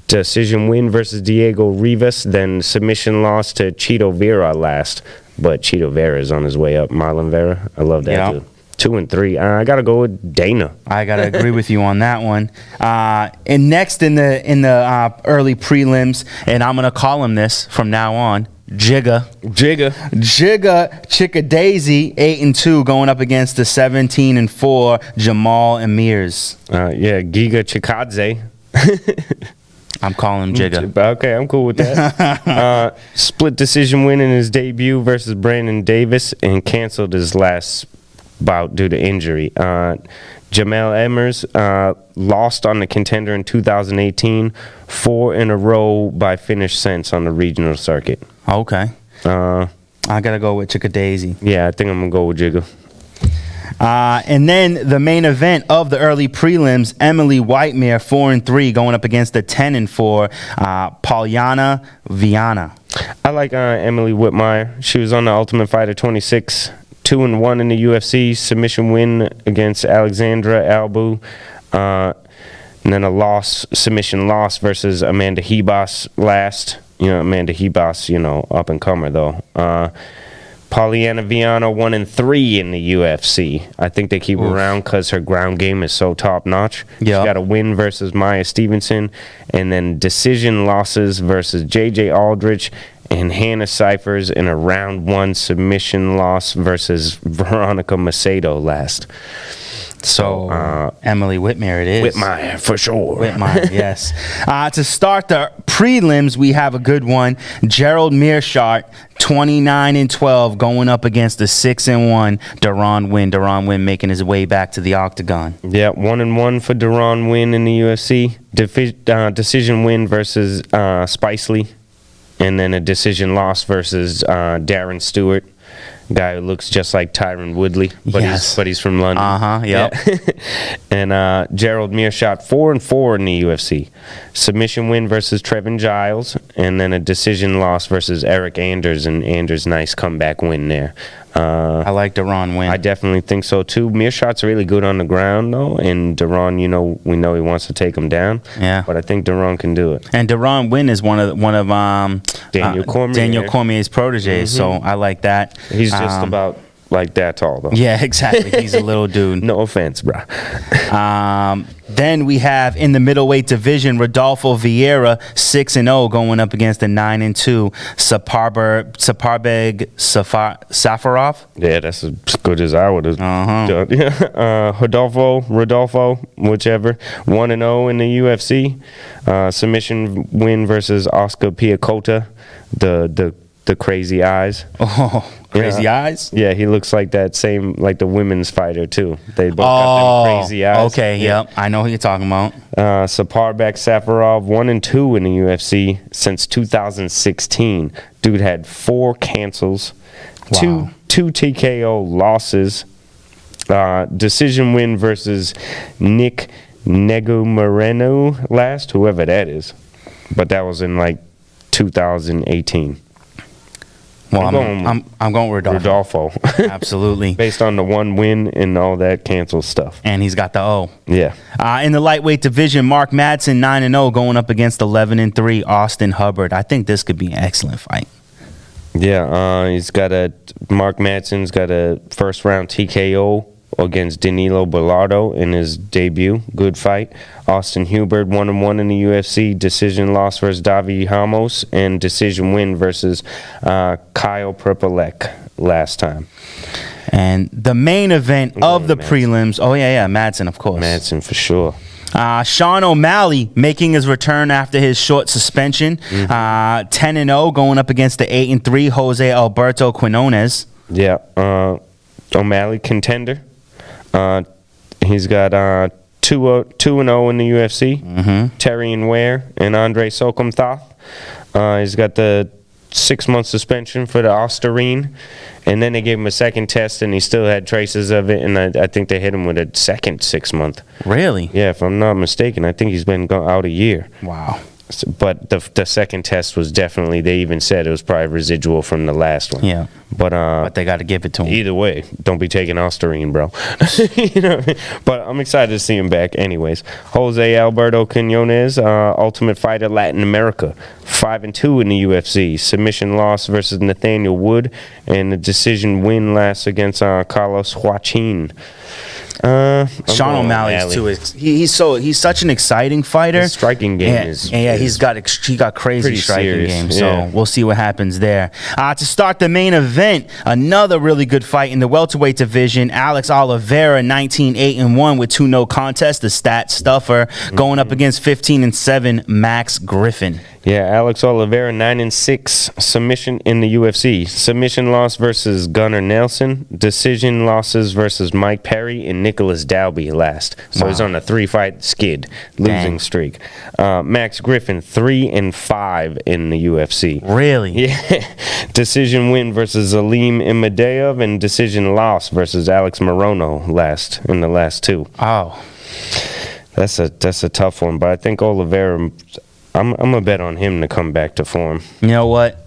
B: Decision win versus Diego Rivas, then submission loss to Chito Vera last. But Chito Vera is on his way up. Marlon Vera, I love that dude. 2-3. I gotta go with Dana.
A: I gotta agree with you on that one. And next in the early prelims, and I'm gonna call him this from now on, Jigga Chickadaisy 8-2 going up against the 17-4 Jamal Emirs.
B: Giga Chikadze.
A: I'm calling him Jigga.
B: Okay, I'm cool with that. Split decision win in his debut versus Brandon Davis and canceled his last bout due to injury. Jamal Emmers lost on the Contender in 2018, 4 in a row by finish sense on the regional circuit.
A: Okay. I gotta go with Chickadaisy.
B: Yeah, I think I'm gonna go with Jigga.
A: And then the main event of the early prelims, Emily Whitemare 4-3 going up against the 10-4 Polyana Viana.
B: I like Emily Whitmire. She was on the Ultimate Fighter 26, 2-1 in the UFC, submission win against Alexandra Albu, and then a submission loss versus Amanda Hebos last. Amanda Hebos, up and comer though. Polyana Viana 1-3 in the UFC. I think they keep her around because her ground game is so top notch.
A: Yeah.
B: She got a win versus Maya Stevenson, and then decision losses versus J.J. Aldrich and Hannah Cyphers in a round 1 submission loss versus Veronica Macedo last. So,
A: Emily Whitmire it is.
B: Whitmire, for sure.
A: Whitmire, yes. To start the prelims, we have a good one. Gerald Meerschaert, 29-12, going up against the 6-1 Deron Winn. Deron Winn making his way back to the octagon.
B: Yeah, 1-1 for Deron Winn in the UFC. Decision win versus Spice Lee. And then a decision loss versus Darren Stewart. Guy who looks just like Tyron Woodley, but he's from London.
A: Yep.
B: Yeah. And Gerald Meerschaert 4-4 in the UFC. Submission win versus Trevin Giles, and then a decision loss versus Eric Anders, and Anders' nice comeback win there.
A: I like Deron Winn.
B: I definitely think so too. Meerschaert's really good on the ground though, and Deron, we know he wants to take him down.
A: Yeah.
B: But I think Deron can do it.
A: And Deron Winn is one of
B: Daniel
A: Cormier's proteges, so I like that.
B: He's just about like that tall though.
A: Yeah, exactly. He's a little dude.
B: No offense, bro.
A: Then we have in the middleweight division, Rodolfo Vieira, 6-0, going up against the 9-2 Saparbeg Safarov.
B: Yeah, that's as good as I would have done. Yeah. Rodolfo, whichever, 1-0 in the UFC. Submission win versus Oscar Piacota, the crazy eyes.
A: Oh, crazy eyes?
B: Yeah, he looks like that same, like the women's fighter, too. They both got them crazy eyes.
A: Okay, yep. I know who you're talking about.
B: Saparbek Safarov, 1-2 in the UFC since 2016. Dude had 4 cancels,
A: Wow.
B: two TKO losses, decision win versus Nick Negumerenu last, whoever that is. But that was in, like, 2018.
A: Well, I'm going with
B: Rodolfo.
A: Absolutely.
B: Based on the 1 win and all that cancel stuff.
A: And he's got the O.
B: Yeah.
A: In the lightweight division, Mark Madsen, 9-0, going up against 11-3 Austin Hubbard. I think this could be an excellent fight.
B: Yeah, Mark Madsen's got a first round TKO against Danilo Bellardo in his debut. Good fight. Austin Hubert 1-1 in the UFC. Decision loss versus Davi Ramos, and decision win versus Kyle Prepolek last time.
A: And the main event of the prelims. Oh, yeah, Madsen, of course.
B: Madsen for sure.
A: Sean O'Malley making his return after his short suspension. 10-0, going up against the 8-3 Jose Alberto Quinones.
B: Yeah, O'Malley contender. He's got 2-0 in the UFC. Terrion Ware and Andre Sokomthoth. He's got the 6-month suspension for the Osterine, and then they gave him a second test, and he still had traces of it, and I think they hit him with a second 6-month.
A: Really?
B: Yeah, if I'm not mistaken, I think he's been out a year.
A: Wow.
B: But the second test was definitely, they even said it was probably residual from the last one.
A: Yeah.
B: But
A: they got to give it to him.
B: Either way, don't be taking Osterine, bro. You know what I mean? But I'm excited to see him back anyways. Jose Alberto Quinones, Ultimate Fighter Latin America, 5-2 in the UFC. Submission loss versus Nathaniel Wood, and a decision win last against Carlos Joaquin.
A: Sean O'Malley too. He's such an exciting fighter.
B: His striking game is
A: he's got crazy striking
B: serious.
A: game. So we'll see what happens there. To start the main event, another really good fight in the welterweight division. Alex Oliveira, 19-8-1 with 2 no contests. The stat stuffer going up against 15-7 Max Griffin.
B: Yeah, Alex Oliveira, 9-6, submission in the UFC. Submission loss versus Gunnar Nelson. Decision losses versus Mike Perry and Nicholas Dalby last. So he's on a 3-fight skid, losing streak. Max Griffin, 3-5 in the UFC.
A: Really?
B: Yeah. Decision win versus Aleem Imadeyev, and decision loss versus Alex Morono in the last 2.
A: Oh.
B: That's a tough one, but I think Oliveira, I'm gonna bet on him to come back to form. You
A: know what?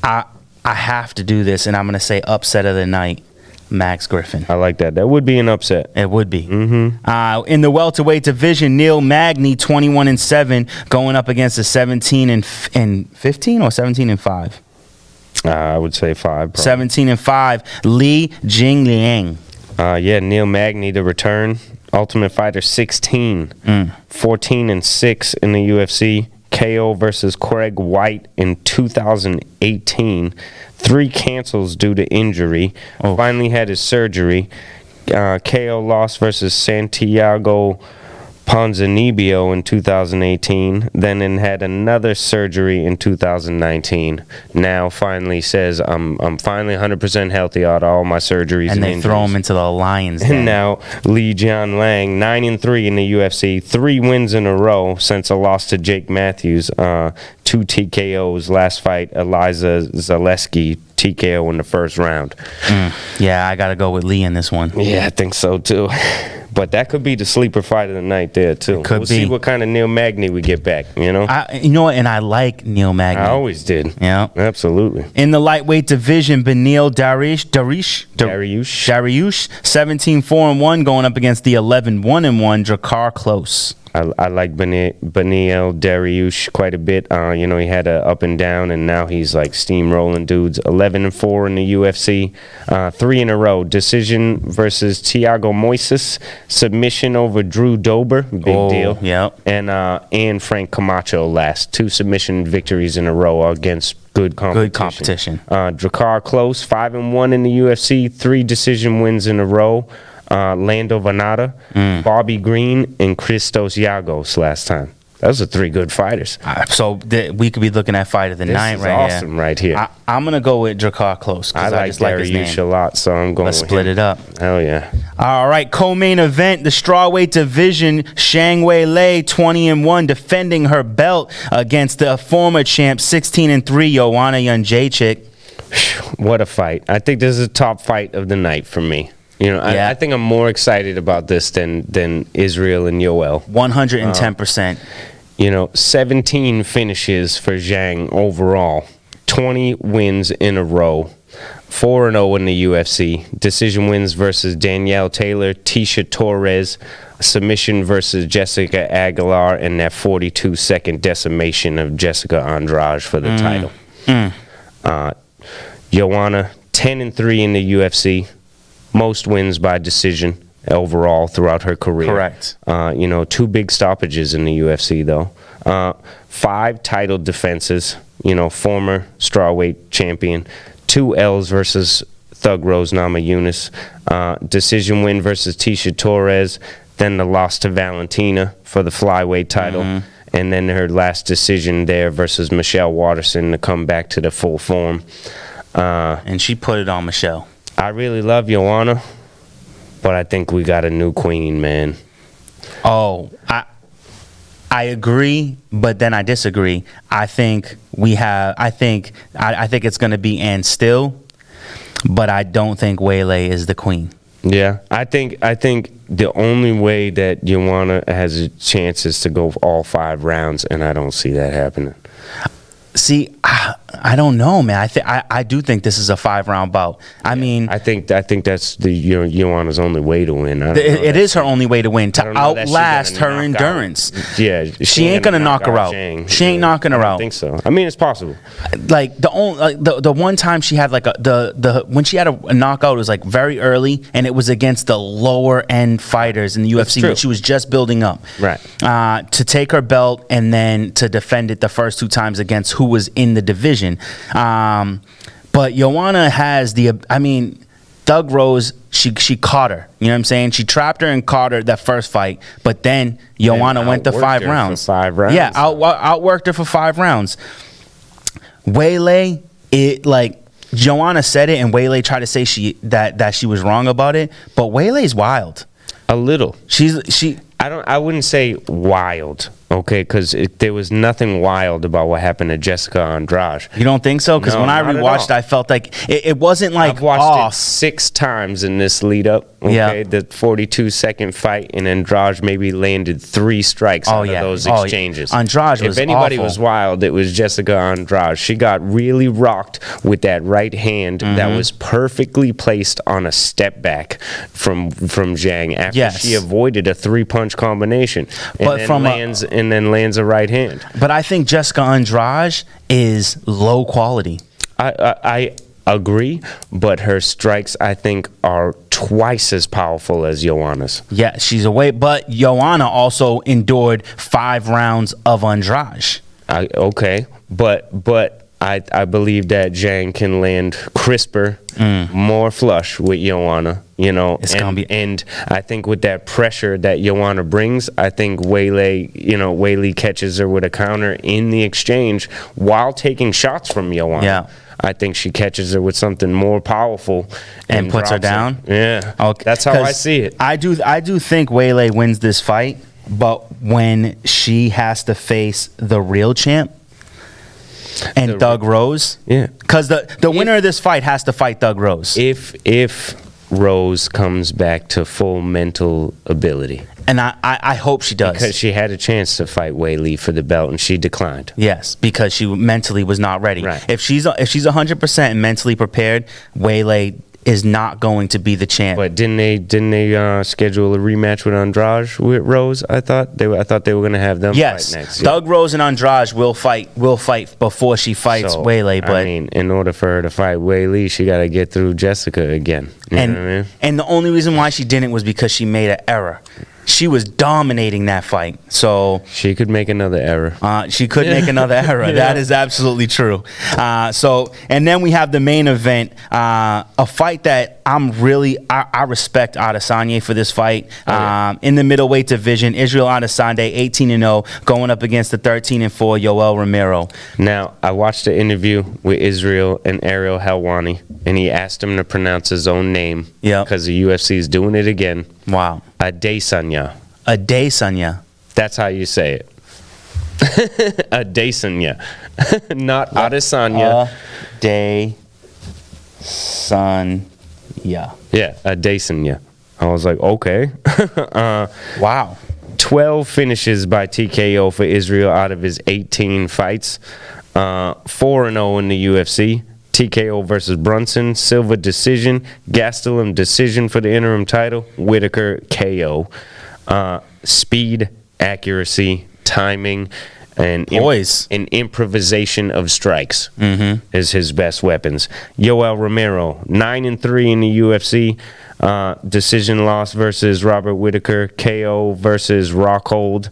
A: I have to do this, and I'm gonna say upset of the night, Max Griffin.
B: I like that. That would be an upset.
A: It would be. In the welterweight division, Neil Magny, 21-7, going up against a 17-15 or 17-5.
B: I would say 5. Probably.
A: 17-5. Li Jingliang.
B: Neil Magny to return. Ultimate Fighter 16. 14-6 in the UFC. KO versus Craig White in 2018. 3 cancels due to injury. Finally had his surgery. KO loss versus Santiago Ponzinibbio in 2018, then had another surgery in 2019. Now finally says, I'm finally 100% healthy out of all my surgeries and
A: they
B: injuries.
A: Throw him into the Lions Den.
B: And now Li Jianlang, 9-3 in the UFC, 3 wins in a row since a loss to Jake Matthews. 2 TKOs last fight, Eliza Zaleski TKO in the first round.
A: Yeah, I got to go with Lee in this one.
B: Yeah, I think so too. But that could be the sleeper fight of the night there too. We'll see what kind of Neil Magny we get back, you know?
A: And I like Neil Magny.
B: I always did.
A: Yeah.
B: Absolutely.
A: In the lightweight division, Beneil Dariush, 17-4-1, going up against the 11-1-1 Drakkar Klose.
B: I like Beneil Dariush quite a bit. He had a up and down, and now he's like steamrolling dudes. 11-4 in the UFC, 3 in a row. Decision versus Thiago Moises, submission over Drew Dober, big deal.
A: Yeah.
B: And Frank Camacho last. 2 submission victories in a row against good competition. Drakkar Klose, 5-1 in the UFC, 3 decision wins in a row. Lando Venata, Bobby Green, and Christos Yagos last time. Those are 3 good fighters.
A: So we could be looking at fight of the night right here.
B: This is awesome right here.
A: I'm going to go with Drakkar Klose because I just like his name.
B: a lot, so I'm going
A: Let's split it up.
B: Hell yeah.
A: All right, co-main event, the strawweight division, Zhang Weili, 20-1, defending her belt against the former champ, 16-3, Joanna Jędrzejczyk.
B: What a fight. I think this is the top fight of the night for me. I think I'm more excited about this than Israel and Yoel.
A: 110%.
B: 17 finishes for Zhang overall. 20 wins in a row. 4-0 in the UFC. Decision wins versus Danielle Taylor, Tisha Torres. Submission versus Jessica Aguilar, and that 42-second decimation of Jessica Andrade for the title. Joanna, 10-3 in the UFC. Most wins by decision overall throughout her career.
A: Correct.
B: 2 big stoppages in the UFC, though. 5 title defenses, former strawweight champion. 2 L's versus Thug Rose Namajunas. Decision win versus Tisha Torres. Then the loss to Valentina for the flyweight title. And then her last decision there versus Michelle Waterson to come back to the full form.
A: And she put it on Michelle.
B: I really love Joanna, but I think we got a new queen, man.
A: Oh, I agree, but then I disagree. I think it's going to be Ann Still, but I don't think Weili is the queen.
B: Yeah, I think the only way that Joanna has a chance is to go all 5 rounds, and I don't see that happening.
A: See, I don't know, man. I do think this is a 5-round bout. I mean,
B: I think that's Joanna's only way to win.
A: It is her only way to win, to outlast her endurance.
B: Yeah,
A: she ain't gonna knock her out. She ain't knocking her out.
B: I think so. I mean, it's possible.
A: Like the one time she had when she had a knockout, it was like very early, and it was against the lower end fighters in the UFC when she was just building up.
B: Right.
A: To take her belt and then to defend it the first 2 times against who was in the division. But Joanna has Thug Rose, she caught her. You know what I'm saying? She trapped her and caught her that first fight, but then Joanna went to 5 rounds.
B: For 5 rounds.
A: Yeah, outworked her for 5 rounds. Weili, Joanna said it, and Weili tried to say that she was wrong about it, but Weilei's wild.
B: A little.
A: I
B: wouldn't say wild. Okay, because there was nothing wild about what happened to Jessica Andrade.
A: You don't think so? Because when I rewatched, I felt like it wasn't like
B: I've watched it 6 times in this lead up. Okay, the 42-second fight, and Andrade maybe landed 3 strikes out of those exchanges.
A: Andrade was
B: If anybody
A: awful.
B: was wild, it was Jessica Andrade. She got really rocked with that right hand that was perfectly placed on a step back from Zhang after she avoided a 3-punch combination, and then lands a right hand.
A: But I think Jessica Andrade is low quality.
B: I agree, but her strikes, I think, are twice as powerful as Joanna's.
A: Yeah, she's away, but Joanna also endured 5 rounds of Andrade.
B: Okay, but I believe that Zhang can land crisper, more flush with Joanna. And I think with that pressure that Joanna brings, I think Weili catches her with a counter in the exchange while taking shots from Joanna.
A: Yeah.
B: I think she catches her with something more powerful
A: and puts her down.
B: Yeah,
A: okay.
B: That's how I see it.
A: I do think Weili wins this fight, but when she has to face the real champ and Doug Rose, because the winner of this fight has to fight Doug Rose.
B: If Rose comes back to full mental ability.
A: And I hope she does.
B: Because she had a chance to fight Weili for the belt and she declined.
A: Yes, because she mentally was not ready.
B: Right.
A: If she's 100% mentally prepared, Weili is not going to be the champ.
B: But didn't they schedule a rematch with Andrade with Rose? I thought they were going to have them fight next.
A: Doug Rose and Andrade will fight before she fights Weili. But
B: I mean, in order for her to fight Weili, she got to get through Jessica again. You know what I mean?
A: And the only reason why she didn't was because she made an error. She was dominating that fight, so
B: she could make another error.
A: She could make another error. Yeah. That is absolutely true. And then we have the main event, a fight that I respect Adesanya for this fight. In the middleweight division, Israel Adesanya, 18-0, going up against the 13-4 Yoel Romero.
B: Now, I watched the interview with Israel and Ariel Helwani, and he asked him to pronounce his own name.
A: Yeah, because
B: the UFC is doing it again.
A: Wow.
B: Adesanya. That's how you say it. Adesanya. Not Adesanya.
A: Adesanya.
B: Yeah, Adesanya. I was like, okay.
A: Wow.
B: 12 finishes by TKO for Israel out of his 18 fights. 4-0 in the UFC. TKO versus Brunson, Silva decision, Gastelum decision for the interim title, Whitaker KO. Speed, accuracy, timing, and
A: poise,
B: and improvisation of strikes is his best weapons. Yoel Romero, 9-3 in the UFC. Decision loss versus Robert Whitaker, KO versus Rockhold.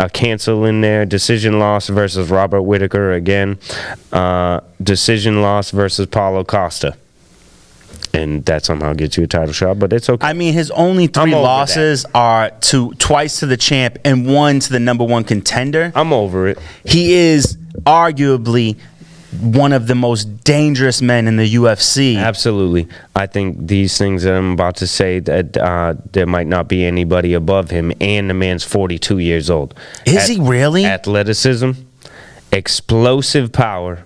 B: A cancel in there. Decision loss versus Robert Whitaker again. Decision loss versus Paulo Costa. And that somehow gets you a title shot, but it's okay.
A: I mean, his only 3 losses are twice to the champ and 1 to the number 1 contender.
B: I'm over it.
A: He is arguably one of the most dangerous men in the UFC.
B: Absolutely. I think these things that I'm about to say, that there might not be anybody above him, and the man's 42 years old.
A: Is he really?
B: Athleticism, explosive power,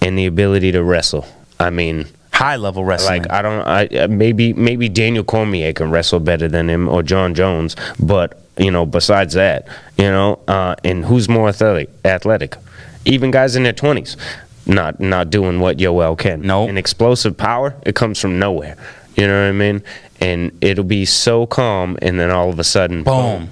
B: and the ability to wrestle. I mean,
A: high-level wrestling.
B: Like, maybe Daniel Cormier can wrestle better than him, or John Jones, but, besides that, and who's more athletic? Even guys in their 20s. Not doing what Yoel can.
A: No.
B: And explosive power, it comes from nowhere. You know what I mean? And it'll be so calm, and then all of a sudden, boom.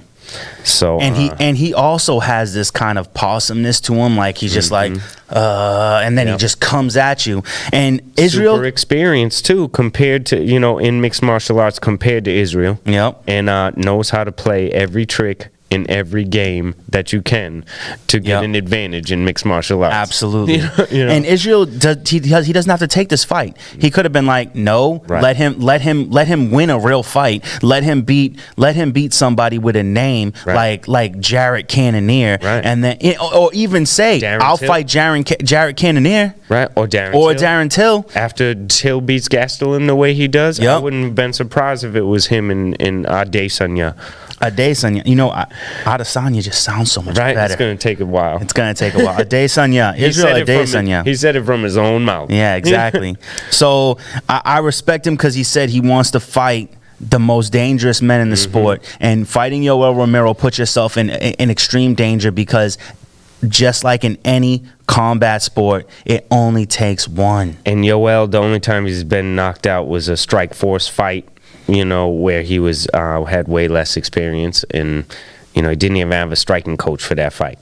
B: So
A: and he also has this kind of pawsomeness to him, like he's just like, and then he just comes at you. And Israel,
B: super experienced too, compared to in mixed martial arts, compared to Israel.
A: Yep.
B: And knows how to play every trick in every game that you can to get an advantage in mixed martial arts.
A: Absolutely. And Israel he doesn't have to take this fight. He could have been like, no, let him win a real fight. Let him beat somebody with a name like Jarrett Cannonier, and then or even say I'll fight Jarrett Cannonier,
B: right? Or
A: Darren Till.
B: After Till beats Gastelum the way he does, I wouldn't have been surprised if it was him in Adesanya.
A: Adesanya just sounds so much better.
B: It's going to take a while.
A: Adesanya. Israel Adesanya.
B: He said it from his own mouth.
A: Yeah, exactly. So I respect him because he said he wants to fight the most dangerous men in the sport. And fighting Yoel Romero puts yourself in extreme danger because just like in any combat sport, it only takes one.
B: And Yoel, the only time he's been knocked out was a Strikeforce fight. Where he was had way less experience, and he didn't even have a striking coach for that fight.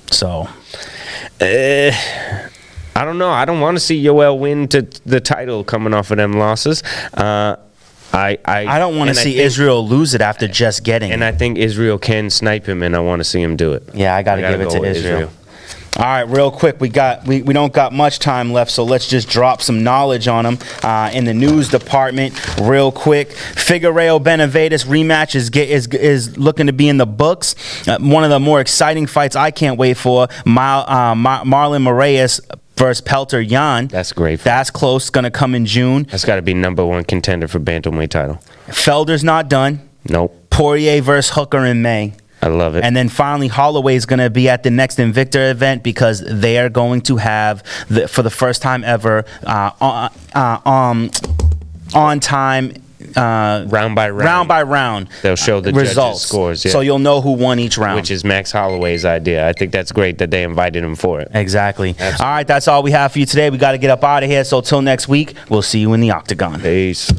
A: So
B: I don't know. I don't want to see Yoel win to the title coming off of them losses. I
A: don't want to see Israel lose it after just getting it.
B: And I think Israel can snipe him, and I want to see him do it.
A: Yeah, I got to give it to Israel. All right, real quick, we don't got much time left, so let's just drop some knowledge on them in the news department real quick. Figueiredo Benavides rematch is looking to be in the books. One of the more exciting fights I can't wait for. Marlon Moraes versus Pelter Jan.
B: That's great.
A: That's close. Going to come in June.
B: That's got to be #1 contender for bantamweight title.
A: Felder's not done.
B: Nope.
A: Poirier versus Hooker in May.
B: I love it.
A: And then finally, Holloway is going to be at the next Invicta event because they are going to have, for the first time ever, on time.
B: Round by round. They'll show the
A: results.
B: Judges' scores. Yeah.
A: So you'll know who won each round.
B: Which is Max Holloway's idea. I think that's great that they invited him for it.
A: Exactly.
B: Absolutely.
A: All right, that's all we have for you today. We got to get up out of here. So till next week, we'll see you in the octagon.
B: Peace.